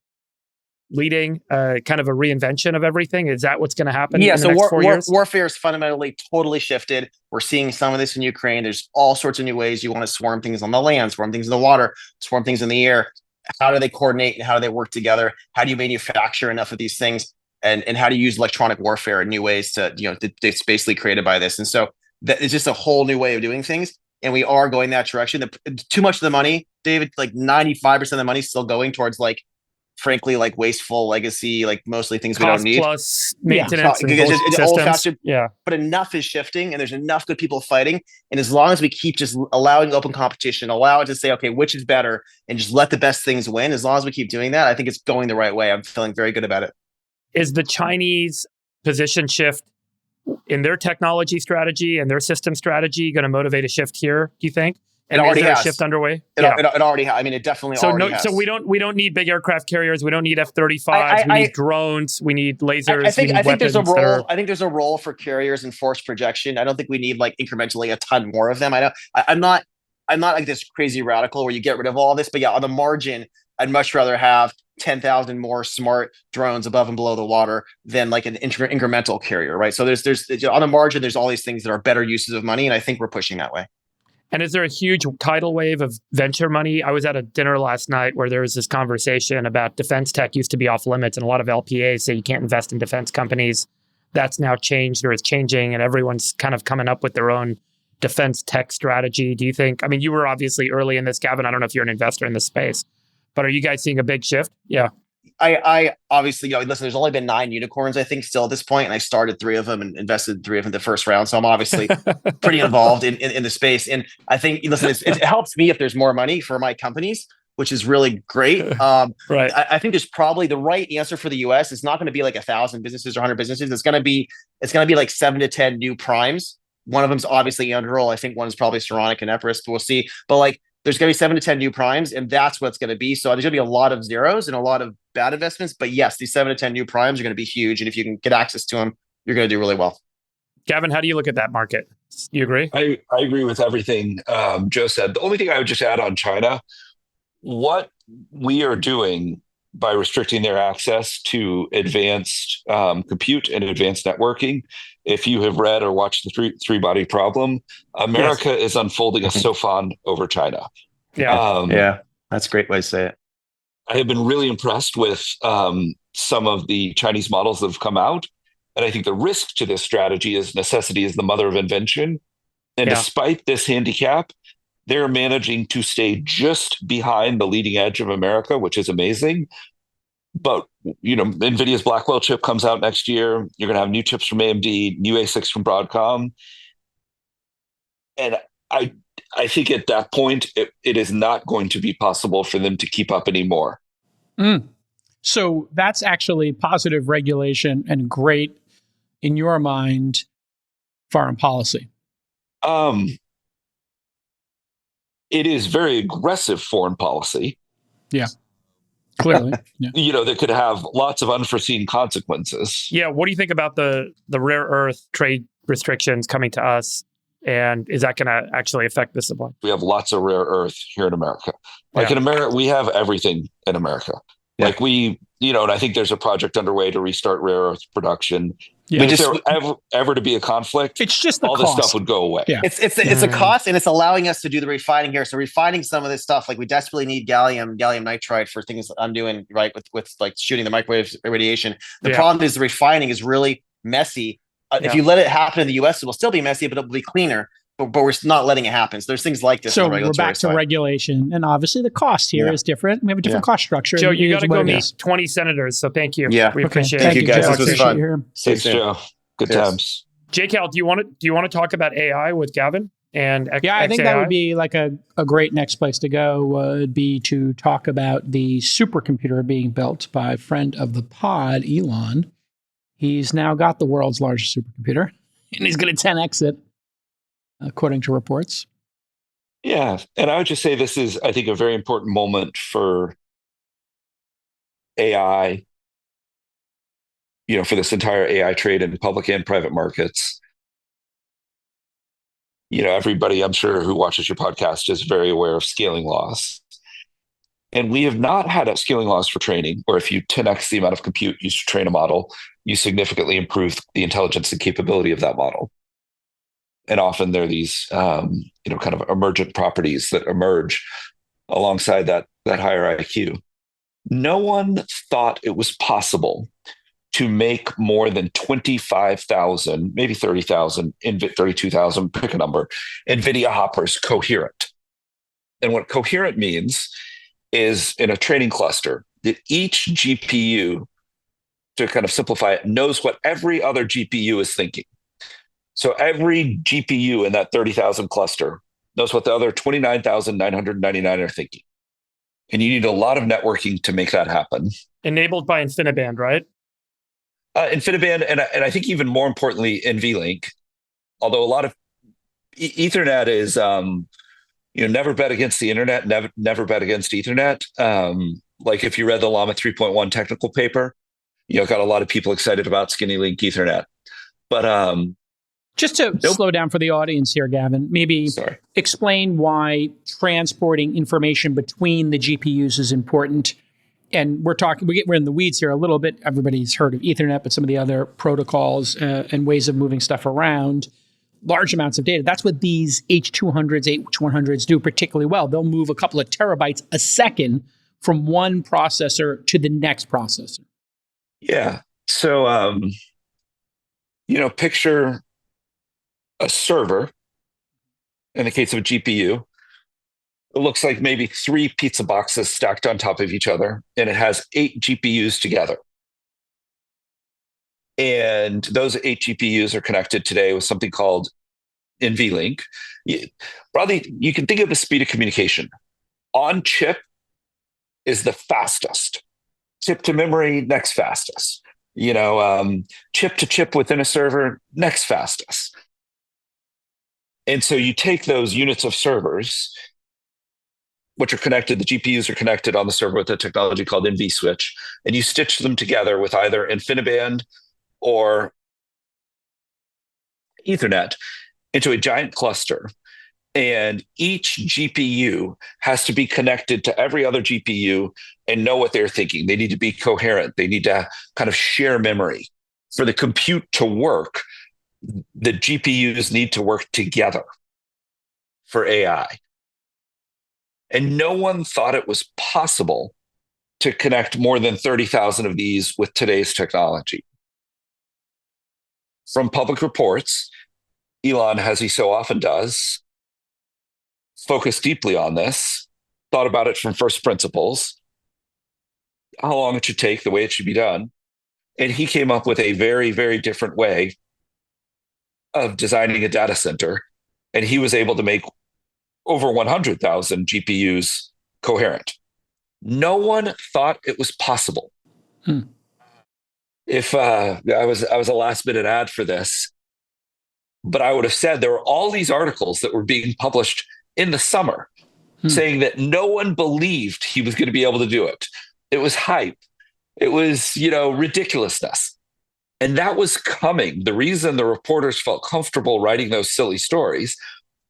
leading kind of a reinvention of everything? Is that what's going to happen in the
so
next 4 years?
Warfare is fundamentally totally shifted. We're seeing some of this in Ukraine. There's all sorts of new ways you want to swarm things on the land, swarm things in the water, swarm things in the air. How do they coordinate and how do they work together? How do you manufacture enough of these things? And how do you use electronic warfare in new ways to, it's basically created by this. And so it's just a whole new way of doing things. And we are going that direction. Too much of the money, David, like 95% of the money is still going towards frankly, wasteful legacy, mostly things we don't need.
Plus maintenance and
it's
systems.
old-fashioned.
Yeah.
But enough is shifting and there's enough good people fighting. And as long as we keep just allowing open competition, allow it to say, okay, which is better, and just let the best things win. As long as we keep doing that, I think it's going the right way. I'm feeling very good about it.
Is the Chinese position shift in their technology strategy and their system strategy going to motivate a shift here, do you think? And
it already
is there
has.
a shift underway?
It already has. I mean, it definitely already has.
So we don't need big aircraft carriers. We don't need F-35s. We need drones. We need lasers.
I think there's a role.
Are...
I think there's a role for carriers and force projection. I don't think we need incrementally a ton more of them. I'm not like this crazy radical where you get rid of all this. But yeah, on the margin, I'd much rather have 10,000 more smart drones above and below the water than an incremental carrier, right? So there's on the margin, there's all these things that are better uses of money, and I think we're pushing that way.
And is there a huge tidal wave of venture money? I was at a dinner last night where there was this conversation about defense tech used to be off limits, and a lot of LPAs say you can't invest in defense companies. That's now changed or is changing, and everyone's kind of coming up with their own defense tech strategy. Do you think, I mean, you were obviously early in this, Gavin. I don't know if you're an investor in this space, but are you guys seeing a big shift? Yeah.
I obviously, listen, there's only been 9 unicorns, I think, still at this point, and I started 3 of them and invested in 3 of them in the first round. So I'm obviously pretty involved in the space. And I think, listen, it helps me if there's more money for my companies, which is really great.
Right.
I think there's probably the right answer for the US. It's not going to be 1,000 businesses or 100 businesses. It's going to be 7 to 10 new primes. One of them's obviously Underhill. I think one is probably Saronic and Everest, but we'll see. But there's going to be 7 to 10 new primes, and that's what it's going to be. So there's going to be a lot of zeros and a lot of bad investments. But yes, these 7 to 10 new primes are going to be huge. And if you can get access to them, you're going to do really well.
Gavin, how do you look at that market? You agree?
I agree with everything Joe said. The only thing I would just add on China, what we are doing by restricting their access to advanced compute and advanced networking. If you have read or watched the three-body problem, America is unfolding a SOFON over China.
Yeah, that's a great way to say it.
I have been really impressed with some of the Chinese models that have come out. And I think the risk to this strategy is necessity is the mother of invention. And despite this handicap, they're managing to stay just behind the leading edge of America, which is amazing. But, NVIDIA's Blackwell chip comes out next year. You're going to have new chips from AMD, new ASICs from Broadcom. And I think at that point, it is not going to be possible for them to keep up anymore.
So that's actually positive regulation and great, in your mind, foreign policy.
It is very aggressive foreign policy.
Yeah, clearly. Yeah.
That could have lots of unforeseen consequences.
Yeah. What do you think about the rare earth trade restrictions coming to us? And is that going to actually affect the supply?
We have lots of rare earth here in America. In America, we have everything in America.
Yeah.
And I think there's a project underway to restart rare earth production.
Yeah.
If there ever to be a conflict,
it's just all
this stuff would go away.
Yeah.
It's a cost, and it's allowing us to do the refining here. So refining some of this stuff, we desperately need gallium nitride for things I'm doing, right, with shooting the microwave radiation. The problem is the refining is really messy. If you let it happen in the US, it will still be messy, but it will be cleaner. But we're not letting it happen. So there's things like this.
So we're back to regulation, and obviously the cost here is different. We have a different cost structure.
Joe, you got to go meet 20 senators. So thank you.
Yeah,
we appreciate it.
Thank you guys. This was fun.
Thanks, Joe. Good times.
JCal, do you want to talk about AI with Gavin and
I think that would be a great next place to go. Would be to talk about the supercomputer being built by a friend of the pod, Elon. He's now got the world's largest supercomputer, and he's going to 10x it, according to reports.
Yeah. And I would just say this is, I think, a very important moment for AI, for this entire AI trade in public and private markets. Everybody, I'm sure, who watches your podcast is very aware of scaling laws. And we have not had scaling laws for training, where if you 10x the amount of compute used to train a model, you significantly improve the intelligence and capability of that model. And often there are these, kind of emergent properties that emerge alongside that higher IQ. No one thought it was possible to make more than 25,000, maybe 30,000, 32,000, pick a number, NVIDIA Hoppers coherent. And what coherent means is, in a training cluster, that each GPU, to kind of simplify it, knows what every other GPU is thinking. So every GPU in that 30,000 cluster knows what the other 29,999 are thinking. And you need a lot of networking to make that happen.
Enabled by InfiniBand, right?
InfiniBand, and I think even more importantly, NVLink, although a lot of Ethernet is, never bet against the internet, never bet against Ethernet. Like if you read the Llama 3.1 technical paper, got a lot of people excited about skinny link Ethernet. But
just to slow down for the audience here, Gavin, maybe explain why transporting information between the GPUs is important. And we're in the weeds here a little bit. Everybody's heard of Ethernet, but some of the other protocols and ways of moving stuff around, large amounts of data. That's what these H200s, H100s do particularly well. They'll move a couple of terabytes a second from one processor to the next processor.
Yeah. So, picture a server, in the case of a GPU. It looks like maybe 3 pizza boxes stacked on top of each other, and it has 8 GPUs together. And those 8 GPUs are connected today with something called NVLink. Broadly, you can think of the speed of communication. On chip is the fastest. Chip to memory, next fastest. Chip to chip within a server, next fastest. And so you take those units of servers, which are connected, the GPUs are connected on the server with a technology called NVSwitch, and you stitch them together with either InfiniBand or Ethernet into a giant cluster. And each GPU has to be connected to every other GPU and know what they're thinking. They need to be coherent. They need to kind of share memory. For the compute to work, the GPUs need to work together for AI. And no one thought it was possible to connect more than 30,000 of these with today's technology. From public reports, Elon, as he so often does, focused deeply on this, thought about it from first principles, how long it should take, the way it should be done. And he came up with a very, very different way of designing a data center. And he was able to make over 100,000 GPUs coherent. No one thought it was possible. If I was a last minute ad for this, but I would have said there were all these articles that were being published in the summer saying that no one believed he was going to be able to do it. It was hype. It was, ridiculousness. And that was coming. The reason the reporters felt comfortable writing those silly stories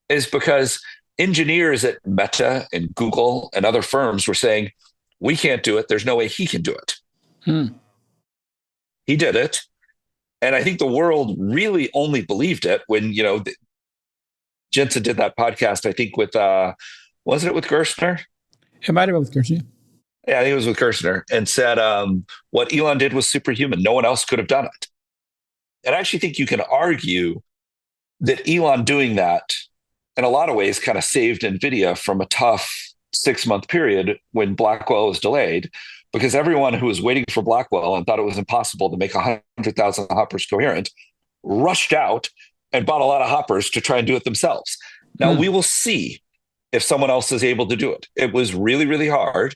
is because engineers at Meta and Google and other firms were saying, we can't do it. There's no way he can do it. He did it. And I think the world really only believed it when, Jensen did that podcast, I think with, wasn't it with Gerstner?
It might have been with Gerstner.
Yeah, I think it was with Gerstner, and said what Elon did was superhuman. No one else could have done it. And I actually think you can argue that Elon doing that in a lot of ways kind of saved NVIDIA from a tough 6-month period when Blackwell was delayed, because everyone who was waiting for Blackwell and thought it was impossible to make 100,000 hoppers coherent rushed out and bought a lot of hoppers to try and do it themselves. Now we will see if someone else is able to do it. It was really, really hard.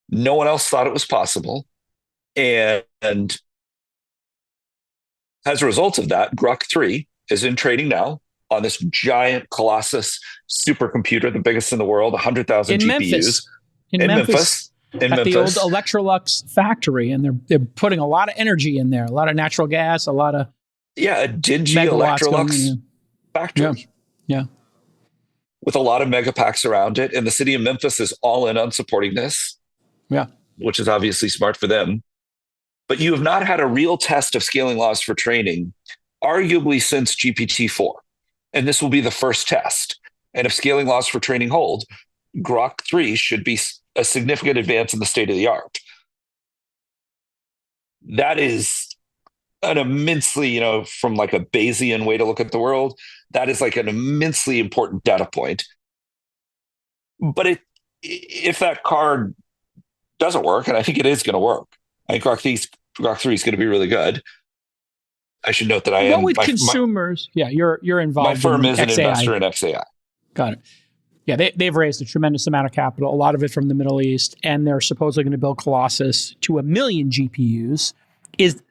No one else thought it was possible. And as a result of that, Grok 3 is in training now on this giant Colossus supercomputer, the biggest in the world, 100,000 GPUs.
In Memphis. At the old Electrolux factory, and they're putting a lot of energy in there, a lot of natural gas, a lot of
a dingy Electrolux factory.
Yeah.
with a lot of mega packs around it. And the city of Memphis is all in on supporting this.
Yeah.
Which is obviously smart for them. But you have not had a real test of scaling laws for training, arguably since GPT-4. And this will be the first test. And if scaling laws for training hold, Grok 3 should be a significant advance in the state of the art. That is an immensely, from like a Bayesian way to look at the world, that is like an immensely important data point. But if that card doesn't work, and I think it is going to work, I think Grok 3 is going to be really good. I should note that I am
with consumers. You're involved.
My firm is an
xAI.
investor in xAI.
Got it. Yeah, they've raised a tremendous amount of capital, a lot of it from the Middle East, and they're supposedly going to build Colossus to 1 million GPUs. Is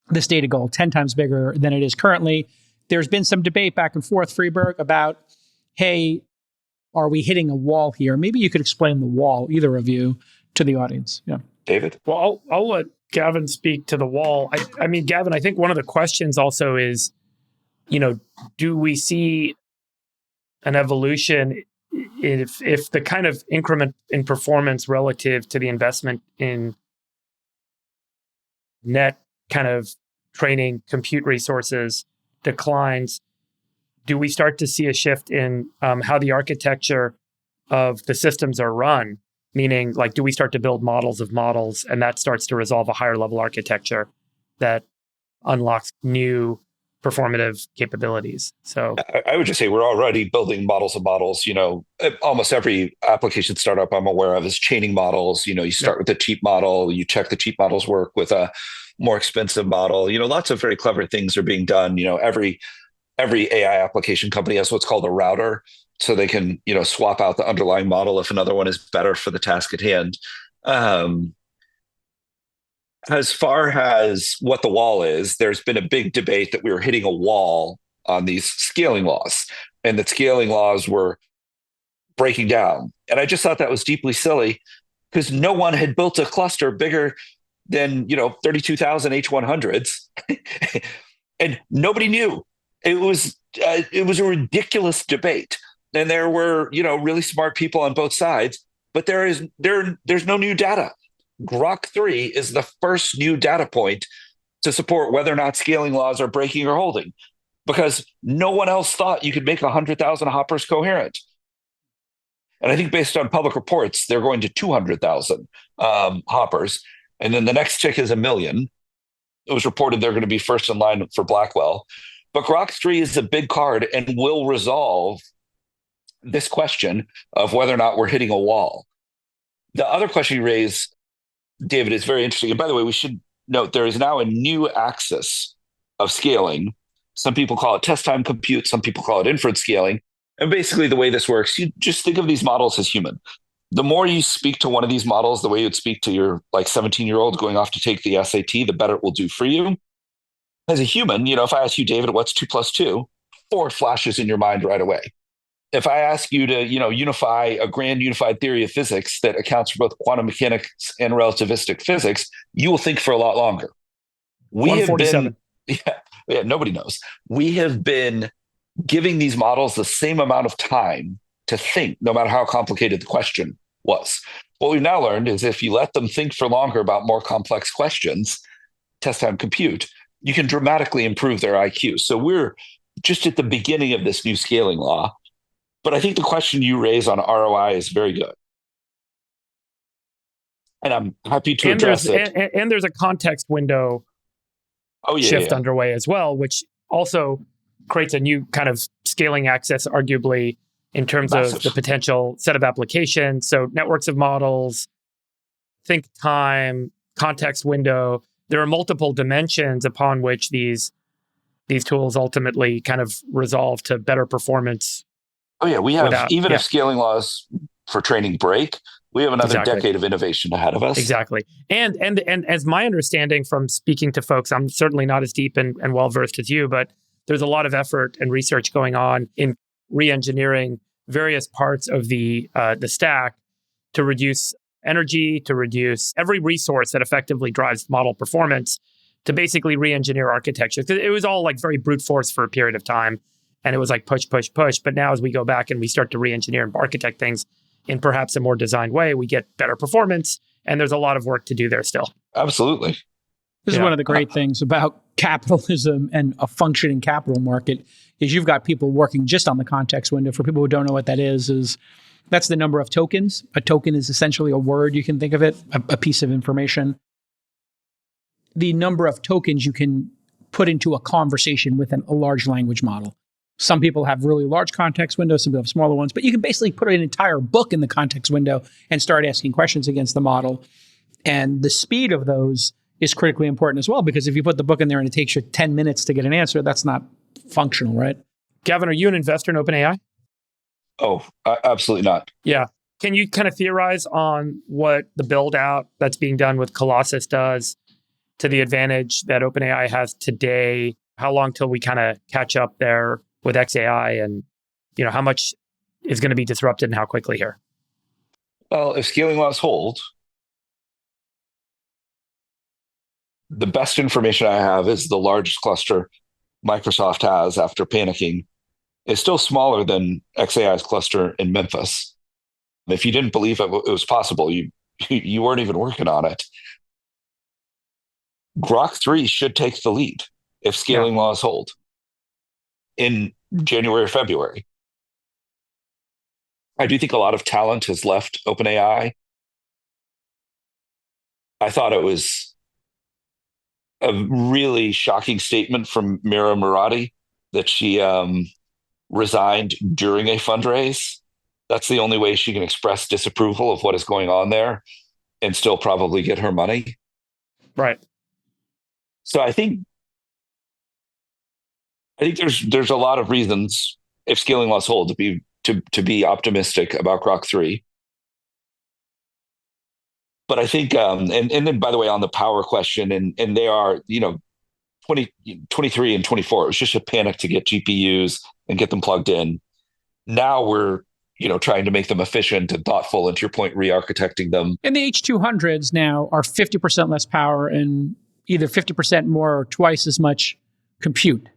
the stated goal 10 times bigger than it is currently? There's been some debate back and forth, Freeberg, about, hey, are we hitting a wall here? Maybe you could explain the wall, either of you, to the audience. Yeah,
David?
Well, I'll let Gavin speak to the wall. I mean, Gavin, I think one of the questions also is, do we see an evolution if the kind of increment in performance relative to the investment in net kind of training compute resources declines? Do we start to see a shift in how the architecture of the systems are run? Meaning, like, do we start to build models of models, and that starts to resolve a higher level architecture that unlocks new performative capabilities? So
I would just say we're already building models of models. Almost every application startup I'm aware of is chaining models. You start with a cheap model, you check the cheap models work with a more expensive model. Lots of very clever things are being done. Every AI application company has what's called a router, so they can, swap out the underlying model if another one is better for the task at hand. As far as what the wall is, there's been a big debate that we were hitting a wall on these scaling laws, and that scaling laws were breaking down. And I just thought that was deeply silly, because no one had built a cluster bigger than 32,000 H100s, and nobody knew. It was a ridiculous debate. And there were, really smart people on both sides, but there's no new data. Grok 3 is the first new data point to support whether or not scaling laws are breaking or holding, because no one else thought you could make 100,000 hoppers coherent. And I think based on public reports, they're going to 200,000 hoppers. And then the next tick is 1 million. It was reported they're going to be first in line for Blackwell. But Grok 3 is a big card and will resolve this question of whether or not we're hitting a wall. The other question you raise, David, is very interesting. And by the way, we should note there is now a new axis of scaling. Some people call it test time compute. Some people call it inference scaling. And basically the way this works, you just think of these models as human. The more you speak to one of these models the way you'd speak to your 17-year-old going off to take the SAT, the better it will do for you. As a human, if I ask you, David, what's 2 + 2, 4 flashes in your mind right away. If I ask you to, unify a grand unified theory of physics that accounts for both quantum mechanics and relativistic physics, you will think for a lot longer. We have been, nobody knows. We have been giving these models the same amount of time to think, no matter how complicated the question was. What we've now learned is if you let them think for longer about more complex questions, test time compute, you can dramatically improve their IQ. So we're just at the beginning of this new scaling law. But I think the question you raise on ROI is very good. And I'm happy to address it.
And there's a context window shift underway as well, which also creates a new kind of scaling access, arguably, in terms of the potential set of applications. So networks of models, think time, context window. There are multiple dimensions upon which these tools ultimately kind of resolve to better performance.
Oh, yeah. We have, if scaling laws for training break, we have another decade of innovation ahead of us.
Exactly. And as my understanding from speaking to folks, I'm certainly not as deep and well-versed as you, but there's a lot of effort and research going on in re-engineering various parts of the stack to reduce energy, to reduce every resource that effectively drives model performance, to basically re-engineer architecture. Because it was all like very brute force for a period of time. and it was like push, push, push. But now as we go back and we start to re-engineer and architect things in perhaps a more designed way, we get better performance. And there's a lot of work to do there still.
Absolutely.
This is one of the great things about capitalism and a functioning capital market is you've got people working just on the context window. For people who don't know what that is that's the number of tokens. A token is essentially a word, you can think of it, a piece of information. The number of tokens you can put into a conversation with a large language model. Some people have really large context windows, some people have smaller ones, but you can basically put an entire book in the context window and start asking questions against the model. And the speed of those is critically important as well, because if you put the book in there and it takes you 10 minutes to get an answer, that's not functional, right?
Gavin, are you an investor in OpenAI?
Oh, absolutely not.
Yeah. Can you kind of theorize on what the build out that's being done with Colossus does to the advantage that OpenAI has today? How long till we kind of catch up there with xAI, and how much is going to be disrupted and how quickly here?
Well, if scaling laws hold, the best information I have is the largest cluster Microsoft has after panicking is still smaller than xAI's cluster in Memphis. If you didn't believe it was possible, you weren't even working on it. Grok 3 should take the lead if scaling laws hold in January or February. I do think a lot of talent has left OpenAI. I thought it was a really shocking statement from Mira Murati that she resigned during a fundraise. That's the only way she can express disapproval of what is going on there and still probably get her money.
Right.
So I think there's a lot of reasons, if scaling laws hold, to be optimistic about Grok 3. But I think, and then by the way, on the power question, and they are, 23 and 24, it was just a panic to get GPUs and get them plugged in. Now we're, trying to make them efficient and thoughtful, and to your point, re-architecting them.
And the H200s now are 50% less power and either 50% more or twice as much compute,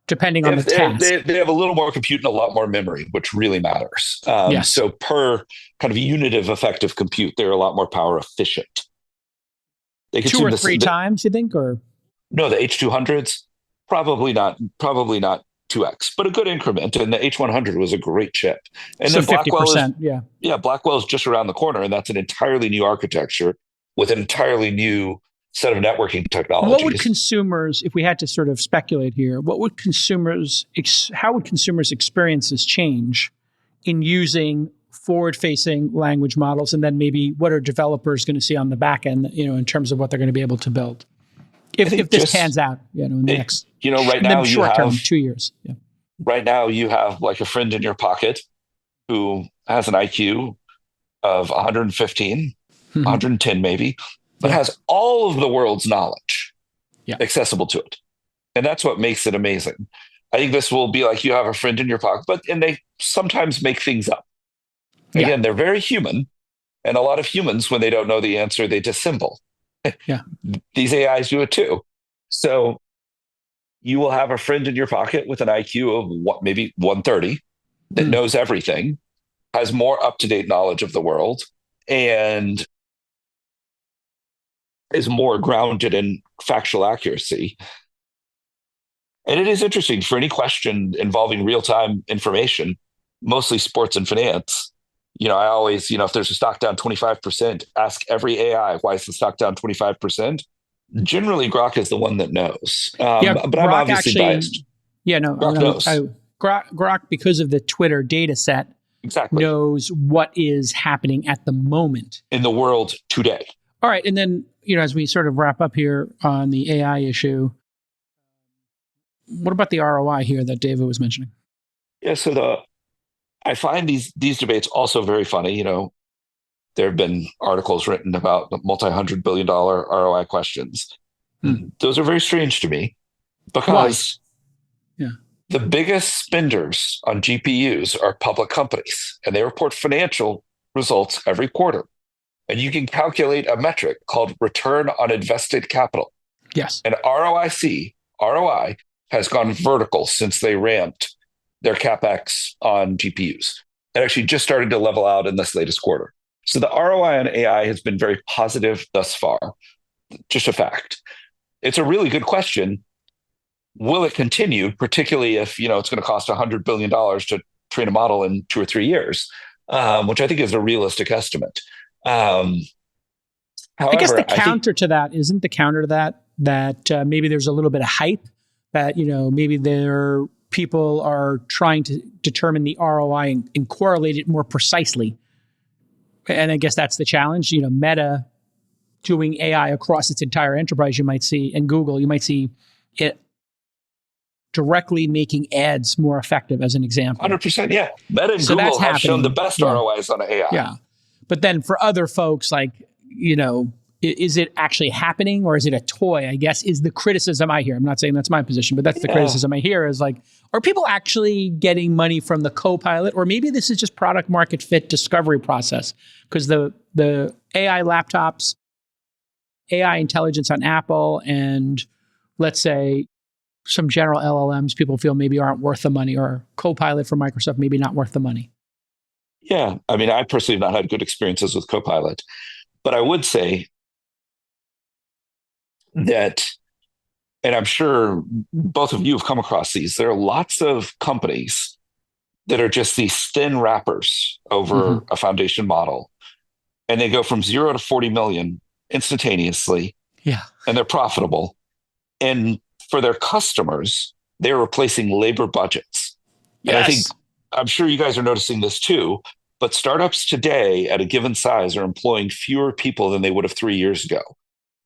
depending on the task.
They have a little more compute and a lot more memory, which really matters.
Yes.
So per kind of unit of effective compute, they're a lot more power efficient. They
2 or 3 times, you think? Or
no, the H200s, probably not 2x, but a good increment. And the H100 was a great chip. And
so
then
50%,
Blackwell is just around the corner, and that's an entirely new architecture with an entirely new set of networking technologies.
What would consumers, if we had to sort of speculate here, how would consumers' experiences change in using forward-facing language models? And then maybe what are developers going to see on the back end, in terms of what they're going to be able to build? If this pans out, in the next,
right now you
short term,
have
2 years. Yeah.
Right now you have like a friend in your pocket who has an IQ of 115, 110 maybe, but has all of the world's knowledge accessible to it. And that's what makes it amazing. I think this will be like you have a friend in your pocket, and they sometimes make things up. Again, they're very human. And a lot of humans, when they don't know the answer, they dissemble.
Yeah.
These AIs do it too. So you will have a friend in your pocket with an IQ of maybe 130 that knows everything, has more up-to-date knowledge of the world, and is more grounded in factual accuracy. And it is interesting for any question involving real-time information, mostly sports and finance. I always, if there's a stock down 25%, ask every AI, why is the stock down 25%? Generally, Grok is the one that knows. But Grok, I'm obviously biased.
Yeah, no.
Grok knows.
Grok, because of the Twitter data set, knows what is happening at the moment.
In the world today.
All right. And then, as we sort of wrap up here on the AI issue, what about the ROI here that David was mentioning?
Yeah, so I find these debates also very funny. There have been articles written about multi-$100 billion ROI questions. Those are very strange to me because the biggest spenders on GPUs are public companies, and they report financial results every quarter. And you can calculate a metric called return on invested capital.
Yes.
And ROI has gone vertical since they ramped their CapEx on GPUs. It actually just started to level out in this latest quarter. So the ROI on AI has been very positive thus far. Just a fact. It's a really good question. Will it continue, particularly if it's going to cost $100 billion to train a model in 2 or 3 years, which I think is a realistic estimate. However,
I guess the counter to that isn't the counter to that maybe there's a little bit of hype that maybe people are trying to determine the ROI and correlate it more precisely. And I guess that's the challenge. Meta doing AI across its entire enterprise, you might see, and Google, you might see it directly making ads more effective, as an example.
100%, yeah. Meta and Google have shown the best ROIs on AI.
Yeah. But then for other folks, is it actually happening or is it a toy, I guess, is the criticism I hear. I'm not saying that's my position, but that's the criticism I hear is are people actually getting money from the Copilot? Or maybe this is just product market fit discovery process because the AI laptops, AI intelligence on Apple, and let's say some general LLMs people feel maybe aren't worth the money, or Copilot for Microsoft maybe not worth the money.
Yeah. I mean, I personally have not had good experiences with Copilot, but I would say that, and I'm sure both of you have come across these, there are lots of companies that are just these thin wrappers over a foundation model, and they go from 0 to 40 million instantaneously.
Yeah.
And they're profitable. And for their customers, they're replacing labor budgets.
Yes.
And I'm sure you guys are noticing this too, but startups today at a given size are employing fewer people than they would have 3 years ago.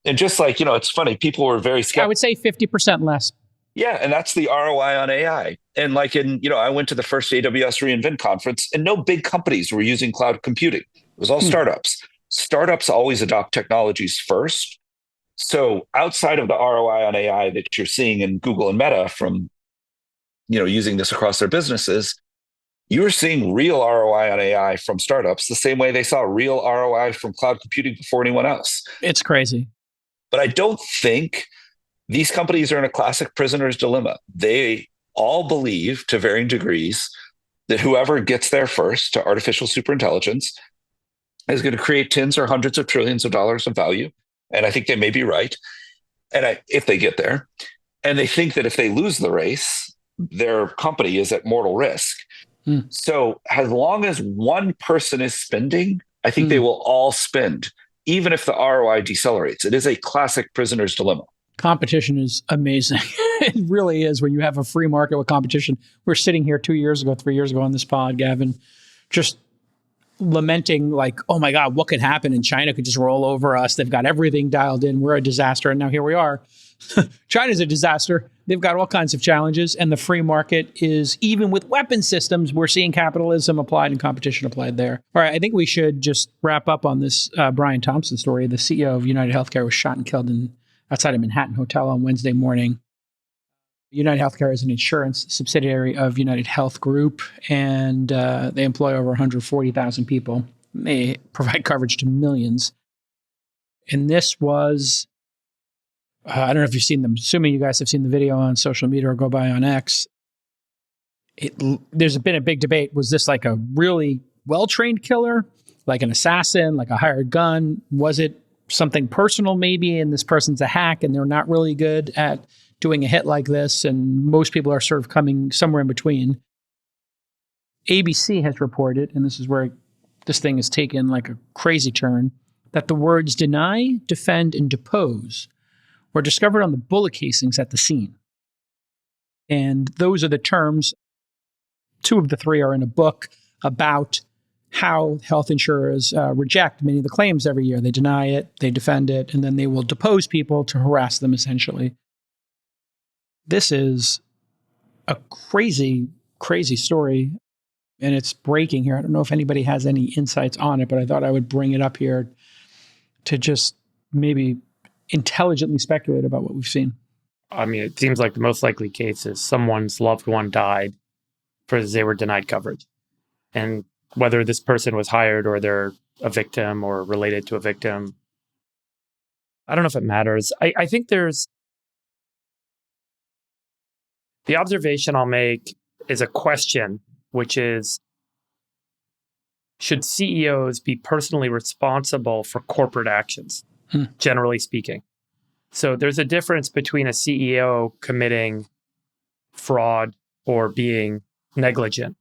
And just it's funny, people were very skeptical.
I would say 50% less.
Yeah, and that's the ROI on AI. And I went to the first AWS reInvent conference, and no big companies were using cloud computing. It was all startups. Startups always adopt technologies first. So outside of the ROI on AI that you're seeing in Google and Meta from, using this across their businesses, you're seeing real ROI on AI from startups the same way they saw real ROI from cloud computing before anyone else.
It's crazy.
But I don't think these companies are in a classic prisoner's dilemma. They all believe to varying degrees that whoever gets there first to artificial superintelligence is going to create tens or hundreds of trillions of dollars of value. And I think they may be right. And if they get there, and they think that if they lose the race, their company is at mortal risk. So as long as one person is spending, I think they will all spend, even if the ROI decelerates. It is a classic prisoner's dilemma.
Competition is amazing. It really is. When you have a free market with competition, we're sitting here 3 years ago on this pod, Gavin, just lamenting oh my God, what could happen? And China could just roll over us. They've got everything dialed in. We're a disaster. And now here we are. China's a disaster. They've got all kinds of challenges. And the free market is, even with weapon systems, we're seeing capitalism applied and competition applied there. All right. I think we should just wrap up on this Brian Thompson story. The CEO of UnitedHealthcare was shot and killed outside a Manhattan hotel on Wednesday morning. UnitedHealthcare is an insurance subsidiary of UnitedHealth Group, and they employ over 140,000 people. They provide coverage to millions. And this was, I don't know if you've seen them, assuming you guys have seen the video on social media or go by on X. There's been a big debate. Was this a really well-trained killer, like an assassin, like a hired gun? Was it something personal maybe, and this person's a hack and they're not really good at doing a hit like this, and most people are sort of coming somewhere in between? ABC has reported, and this is where this thing has taken a crazy turn, that the words deny, defend, and depose were discovered on the bullet casings at the scene. And those are the terms. 2 of the 3 are in a book about how health insurers reject many of the claims every year. They deny it, they defend it, and then they will depose people to harass them, essentially. This is a crazy, crazy story, and it's breaking here. I don't know if anybody has any insights on it, but I thought I would bring it up here to just maybe intelligently speculate about what we've seen.
I mean, it seems like the most likely case is someone's loved one died because they were denied coverage. And whether this person was hired or they're a victim or related to a victim, I don't know if it matters. I think there's the observation I'll make, is a question, which is, should CEOs be personally responsible for corporate actions, generally speaking? So there's a difference between a CEO committing fraud or being negligent.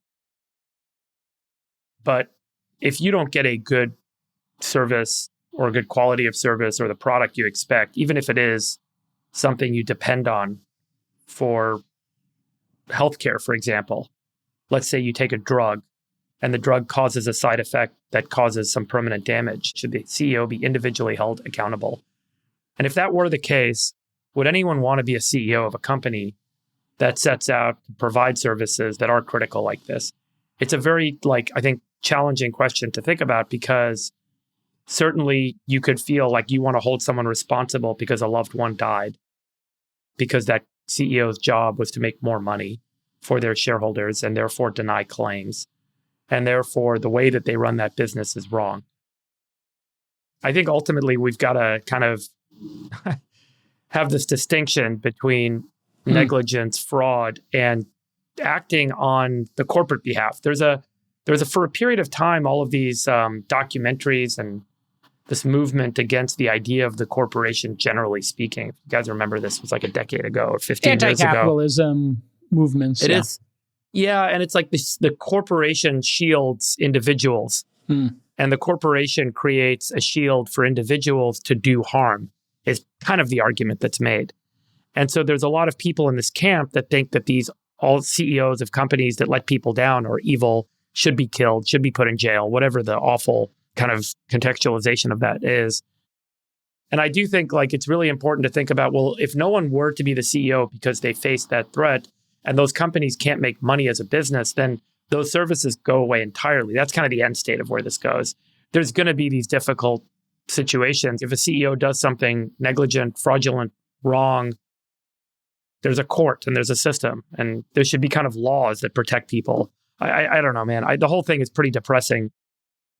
But if you don't get a good service or a good quality of service or the product you expect, even if it is something you depend on for healthcare, for example, let's say you take a drug and the drug causes a side effect that causes some permanent damage, should the CEO be individually held accountable? And if that were the case, would anyone want to be a CEO of a company that sets out to provide services that are critical like this? It's a very, I think, challenging question to think about, because certainly you could feel like you want to hold someone responsible because a loved one died, because that CEO's job was to make more money for their shareholders and therefore deny claims. And therefore, the way that they run that business is wrong. I think ultimately we've got to kind of have this distinction between negligence, fraud, and acting on the corporate behalf. There's a for a period of time, all of these documentaries and this movement against the idea of the corporation, generally speaking. If you guys remember, this was like a decade ago or 15 years ago.
Anti-capitalism movements.
It is. Yeah, and it's like this, the corporation shields individuals, and the corporation creates a shield for individuals to do harm, is kind of the argument that's made. And so there's a lot of people in this camp that think that these all CEOs of companies that let people down are evil, should be killed, should be put in jail, whatever the awful kind of contextualization of that is. And I do think it's really important to think about, well, if no one were to be the CEO because they face that threat and those companies can't make money as a business, then those services go away entirely. That's kind of the end state of where this goes. There's going to be these difficult situations. If a CEO does something negligent, fraudulent, wrong, there's a court and there's a system, and there should be kind of laws that protect people. I don't know, man. The whole thing is pretty depressing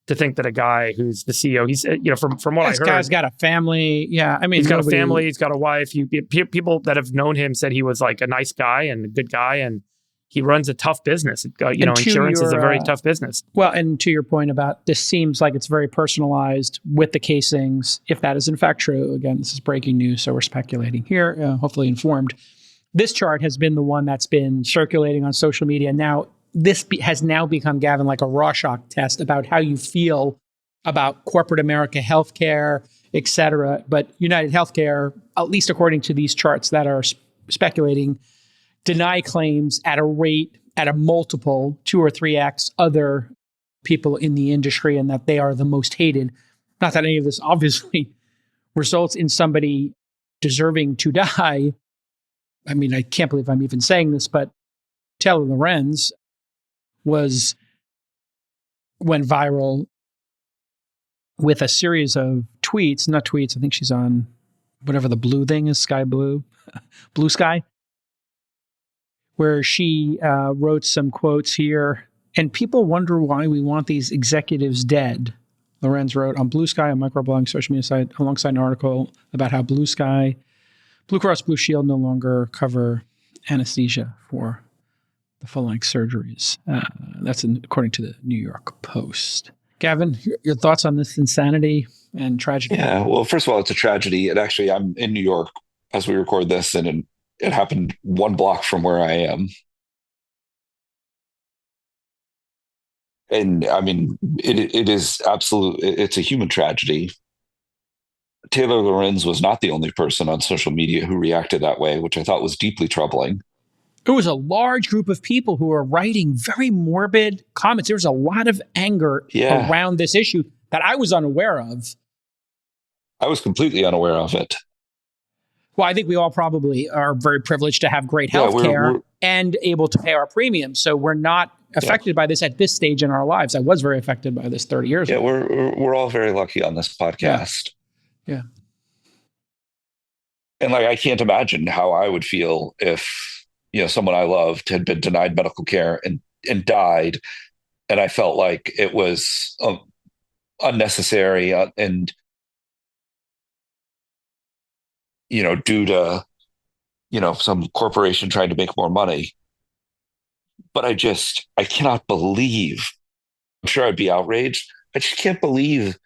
to think that a guy who's the CEO, he's, from what I heard,
this guy's got a family. Yeah. I mean,
he's got a family, he's got a wife. People that have known him said he was like a nice guy and a good guy, and he runs a tough business. Insurance is a very tough business.
Well, and to your point about this seems like it's very personalized with the casings. If that is in fact true, again, this is breaking news, so we're speculating here, hopefully informed. This chart has been the one that's been circulating on social media. Now, this has now become, Gavin, like a Rorschach test about how you feel about corporate America healthcare, et cetera. But United Healthcare, at least according to these charts that are speculating, deny claims at a multiple 2 or 3x other people in the industry, and that they are the most hated. Not that any of this obviously results in somebody deserving to die. I mean, I can't believe I'm even saying this, but Taylor Lorenz went viral with a series of tweets, not tweets, I think she's on whatever the blue thing is, Sky Blue, Blue Sky, where she wrote some quotes here, and people wonder why we want these executives dead. Lorenz wrote on Blue Sky, a microblogging social media site, alongside an article about how Blue Cross Blue Shield no longer cover anesthesia for the full-length surgeries. That's according to the New York Post. Gavin, your thoughts on this insanity and tragedy?
Yeah, well, first of all, it's a tragedy. And actually, I'm in New York as we record this, and it happened 1 block from where I am. And I mean, it is it's a human tragedy. Taylor Lorenz was not the only person on social media who reacted that way, which I thought was deeply troubling.
There was a large group of people who were writing very morbid comments. There was a lot of anger around this issue that I was unaware of.
I was completely unaware of it.
Well, I think we all probably are very privileged to have great health care and able to pay our premiums. So we're not affected by this at this stage in our lives. I was very affected by this 30 years ago.
Yeah, we're all very lucky on this podcast.
Yeah.
And I can't imagine how I would feel if someone I loved had been denied medical care and died, and I felt like it was unnecessary and due to some corporation trying to make more money. But I cannot believe, I'm sure I'd be outraged. I just can't believe.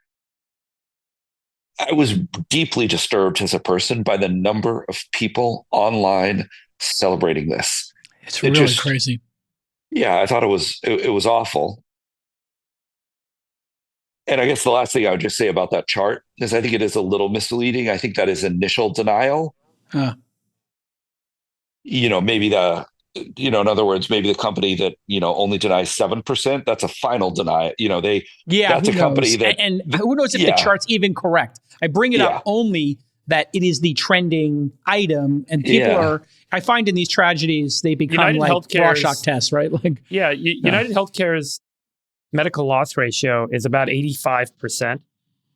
I was deeply disturbed as a person by the number of people online celebrating this.
It's really crazy.
Yeah, I thought it was awful. And I guess the last thing I would just say about that chart is I think it is a little misleading. I think that is initial denial. Maybe in other words, maybe the company that, only denies 7%, that's a final deny. That's a company that,
and who knows if the chart's even correct. I bring it up only that it is the trending item, and people I find in these tragedies, they become like Rorschach tests, right?
United Healthcare's medical loss ratio is about 85%.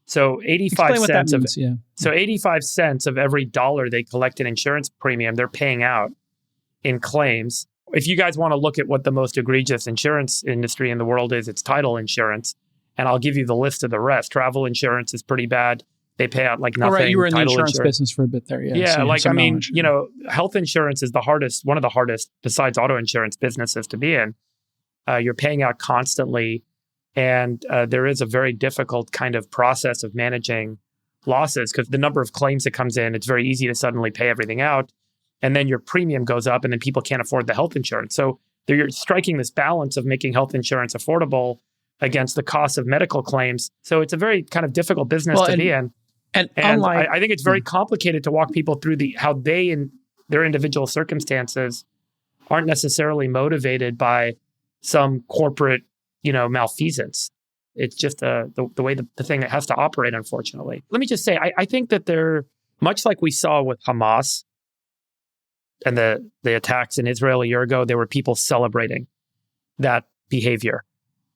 So 85 cents so 85 cents of every dollar they collect in insurance premium, they're paying out in claims. If you guys want to look at what the most egregious insurance industry in the world is, it's title insurance. And I'll give you the list of the rest. Travel insurance is pretty bad. They pay out like nothing.
Right, you were in the insurance business for a bit there.
So health insurance is one of the hardest, besides auto insurance, businesses to be in. You're paying out constantly. And there is a very difficult kind of process of managing losses because the number of claims that comes in, it's very easy to suddenly pay everything out. And then your premium goes up and then people can't afford the health insurance. So you're striking this balance of making health insurance affordable against the cost of medical claims. So it's a very kind of difficult business to be in. And unlike, I think it's very complicated to walk people through how they, in their individual circumstances, aren't necessarily motivated by some corporate, malfeasance. It's just the way the thing has to operate, unfortunately. Let me just say, I think that they're, much like we saw with Hamas and the attacks in Israel a year ago, there were people celebrating that behavior.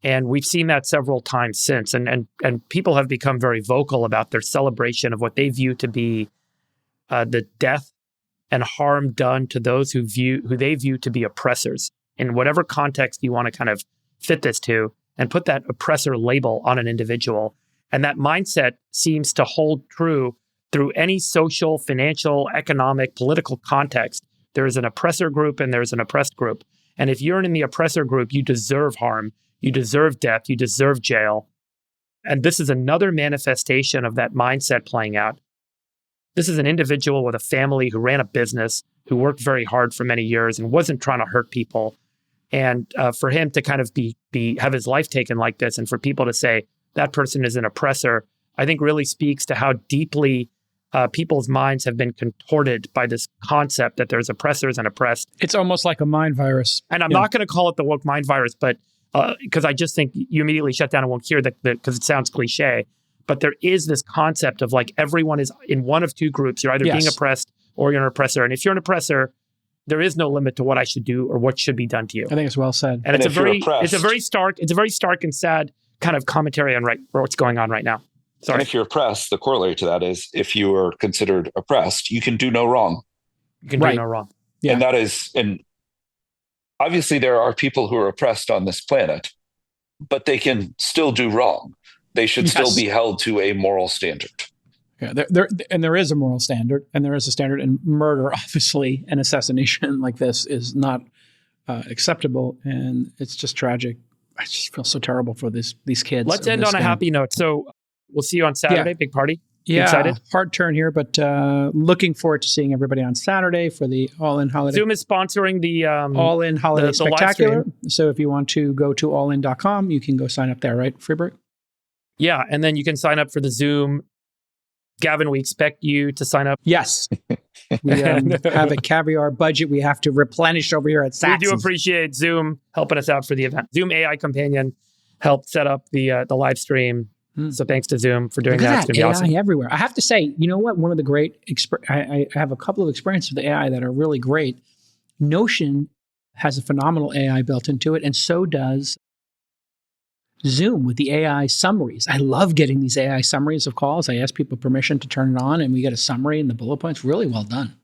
And we've seen that several times since. And people have become very vocal about their celebration of what they view to be the death and harm done to those who they view to be oppressors. In whatever context you want to kind of fit this to, and put that oppressor label on an individual. And that mindset seems to hold true through any social, financial, economic, political context. There is an oppressor group and there's an oppressed group. And if you're in the oppressor group, you deserve harm, you deserve death, you deserve jail. And this is another manifestation of that mindset playing out. This is an individual with a family who ran a business, who worked very hard for many years and wasn't trying to hurt people. And for him to kind of have his life taken like this, and for people to say that person is an oppressor, I think really speaks to how deeply people's minds have been contorted by this concept that there's oppressors and oppressed.
It's almost like a mind virus.
And I'm not going to call it the woke mind virus, but because I just think you immediately shut down and won't hear that because it sounds cliche. But there is this concept of like everyone is in one of two groups. You're either being oppressed or you're an oppressor. And if you're an oppressor, there is no limit to what I should do or what should be done to you.
I think it's well said.
And it's a very stark and sad kind of commentary on what's going on right now. Sorry.
And if you're oppressed, the corollary to that is if you are considered oppressed, you can do no wrong.
You can do no wrong.
Yeah. And obviously there are people who are oppressed on this planet, but they can still do wrong. They should still be held to a moral standard.
Yeah, there is a moral standard, and there is a standard, and murder, obviously, and assassination like this is not acceptable, and it's just tragic. I just feel so terrible for these kids.
Let's end on a happy note. So we'll see you on Saturday. Big party.
Yeah,
excited?
Hard turn here, but looking forward to seeing everybody on Saturday for the All-In Holiday.
Zoom is sponsoring the
All-In Holiday Spectacular. So if you want to go to allin.com, you can go sign up there, right, Freeberg?
Yeah, and then you can sign up for the Zoom. Gavin, we expect you to sign up.
Yes. We have a caviar budget we have to replenish over here at Saxon's.
We do appreciate Zoom helping us out for the event. Zoom AI Companion helped set up the live stream. So thanks to Zoom for doing that. It's going to be awesome.
Everywhere. I have to say, you know what? One of the great, I have a couple of experiences with AI that are really great. Notion has a phenomenal AI built into it, and so does Zoom with the AI summaries. I love getting these AI summaries of calls. I ask people permission to turn it on, and we get a summary and the bullet points. Really well done.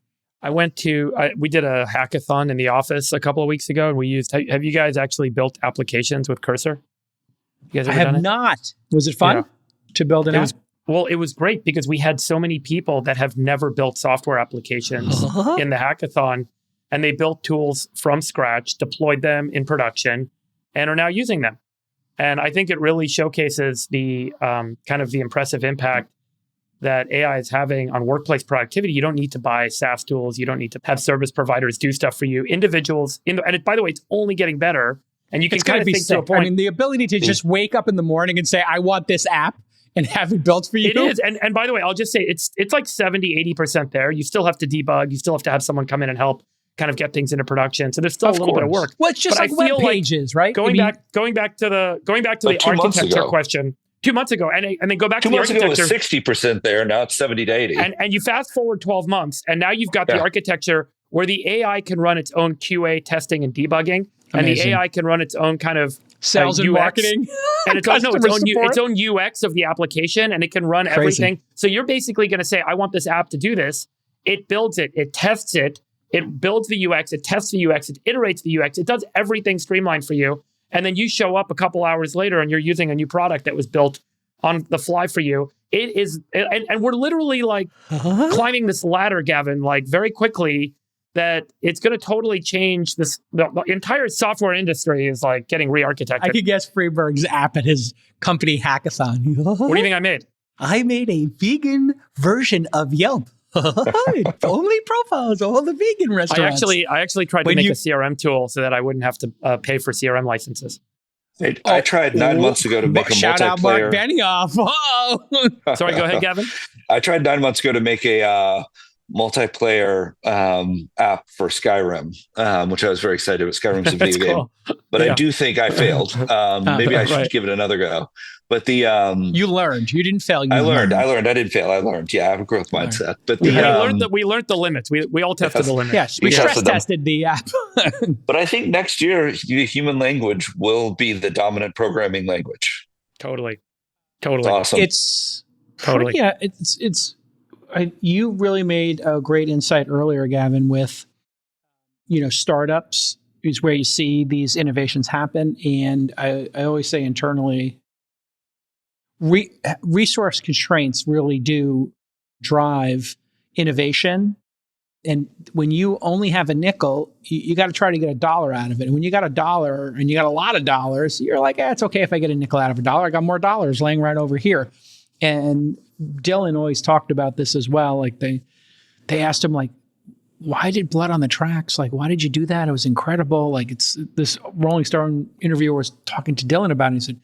We did a hackathon in the office a couple of weeks ago, and we used, have you guys actually built applications with Cursor? You guys ever done it?
Not. Was it fun to build an app?
Well, it was great because we had so many people that have never built software applications in the hackathon and they built tools from scratch, deployed them in production, and are now using them. And I think it really showcases the kind of the impressive impact that AI is having on workplace productivity. You don't need to buy SaaS tools. You don't need to have service providers do stuff for you. Individuals, by the way, it's only getting better. And you can kind of think to a point.
I mean, the ability to just wake up in the morning and say, I want this app and have it built for you.
It is. And by the way, I'll just say it's like 70, 80% there. You still have to debug. You still have to have someone come in and help kind of get things into production. So there's still a little bit of work.
Well, it's just like web pages, right?
Going back to the architecture question. 2 months ago, and then go back to the architecture.
2 months ago it was 60% there. Now it's 70 to 80.
And you fast forward 12 months, and now you've got the architecture where the AI can run its own QA testing and debugging, and the AI can run its own kind of
sales and
UX,
marketing,
and its own UX of the application, and it can run everything. So you're basically going to say, I want this app to do this. It builds it, it tests it, it builds the UX, it tests the UX, it iterates the UX, it does everything streamlined for you. And then you show up a couple hours later and you're using a new product that was built on the fly for you. It is, and we're literally like climbing this ladder, Gavin, like very quickly, that it's going to totally change this. The entire software industry is like getting re-architected.
I could guess Friedberg's app at his company hackathon.
What do you think I made?
I made a vegan version of Yelp. Only profiles all the vegan restaurants.
I actually tried to make a CRM tool so that I wouldn't have to pay for CRM licenses.
I tried 9 months ago to make a multiplayer.
Shout out Mark Benioff. Oh.
Sorry, go ahead, Gavin.
I tried 9 months ago to make a multiplayer app for Skyrim, which I was very excited about. Skyrim's a video game, but I do think I failed. Maybe I should give it another go. But the
you learned. You didn't fail.
I learned. I didn't fail. I learned. Yeah, I have a growth mindset. But
we learned the limits. We all tested the limits.
Yes, we stress tested the app.
But I think next year, human language will be the dominant programming language.
Totally.
It's awesome.
It's totally. Yeah, you really made a great insight earlier, Gavin, with startups is where you see these innovations happen. And I always say internally, resource constraints really do drive innovation. And when you only have a nickel, you got to try to get $1 out of it. And when you got $1 and you got a lot of dollars, you're like, it's okay if I get a nickel out of $1. I got more dollars laying right over here. And Dylan always talked about this as well. Like they asked him, like, why did Blood on the Tracks? Like, why did you do that? It was incredible. Like, it's this Rolling Stone interviewer was talking to Dylan about it. And he said,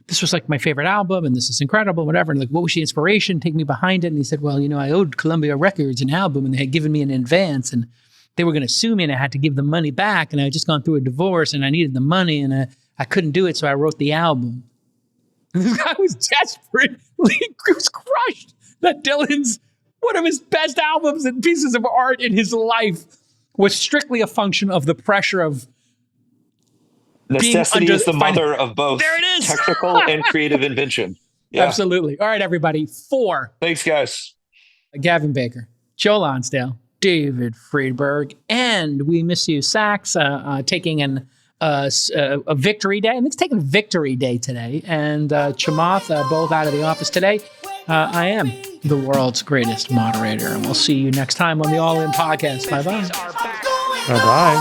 this was like my favorite album and this is incredible, whatever. And like, what was the inspiration? Take me behind it. And he said, well, I owed Columbia Records an album and they had given me an advance and they were going to sue me and I had to give the money back. And I had just gone through a divorce and I needed the money and I couldn't do it. So I wrote the album. And this guy was desperate. He was crushed that Dylan's one of his best albums and pieces of art in his life was strictly a function of the pressure of
necessity is the mother of both technical and creative invention. Yeah.
Absolutely. All right, everybody. 4.
Thanks, guys.
Gavin Baker, Joe Lonsdale, David Friedberg, and we miss you, Sachs, taking a victory day. And it's taking a victory day today. And Chamath, both out of the office today. I am the world's greatest moderator. And we'll see you next time on the All In Podcast. Bye-bye.
Bye-bye.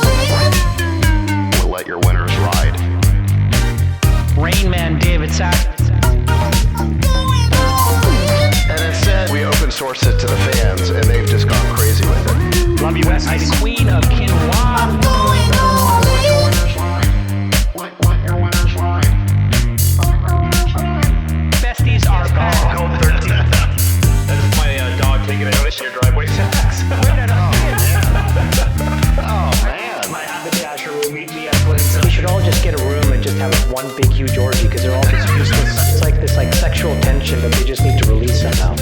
We'll let your winners ride.
Rain Man David Sachs.
And instead, we open source it to the fans, and they've just gone crazy with it.
Love you, Bestie. Queen of Quinoa. Besties are back.
That is my dog taking a notice in your driveway.
Oh, man.
My haberdasher will meet me at Clinton.
We should all just get a room and just have one big huge orgy because they're all just useless. It's like this sexual tension that they just need to release somehow.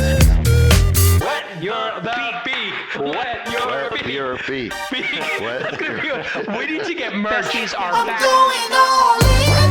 Wet your beak. Wet your beak.
What?
We need to get merch.
Besties are back.
I'm going all in.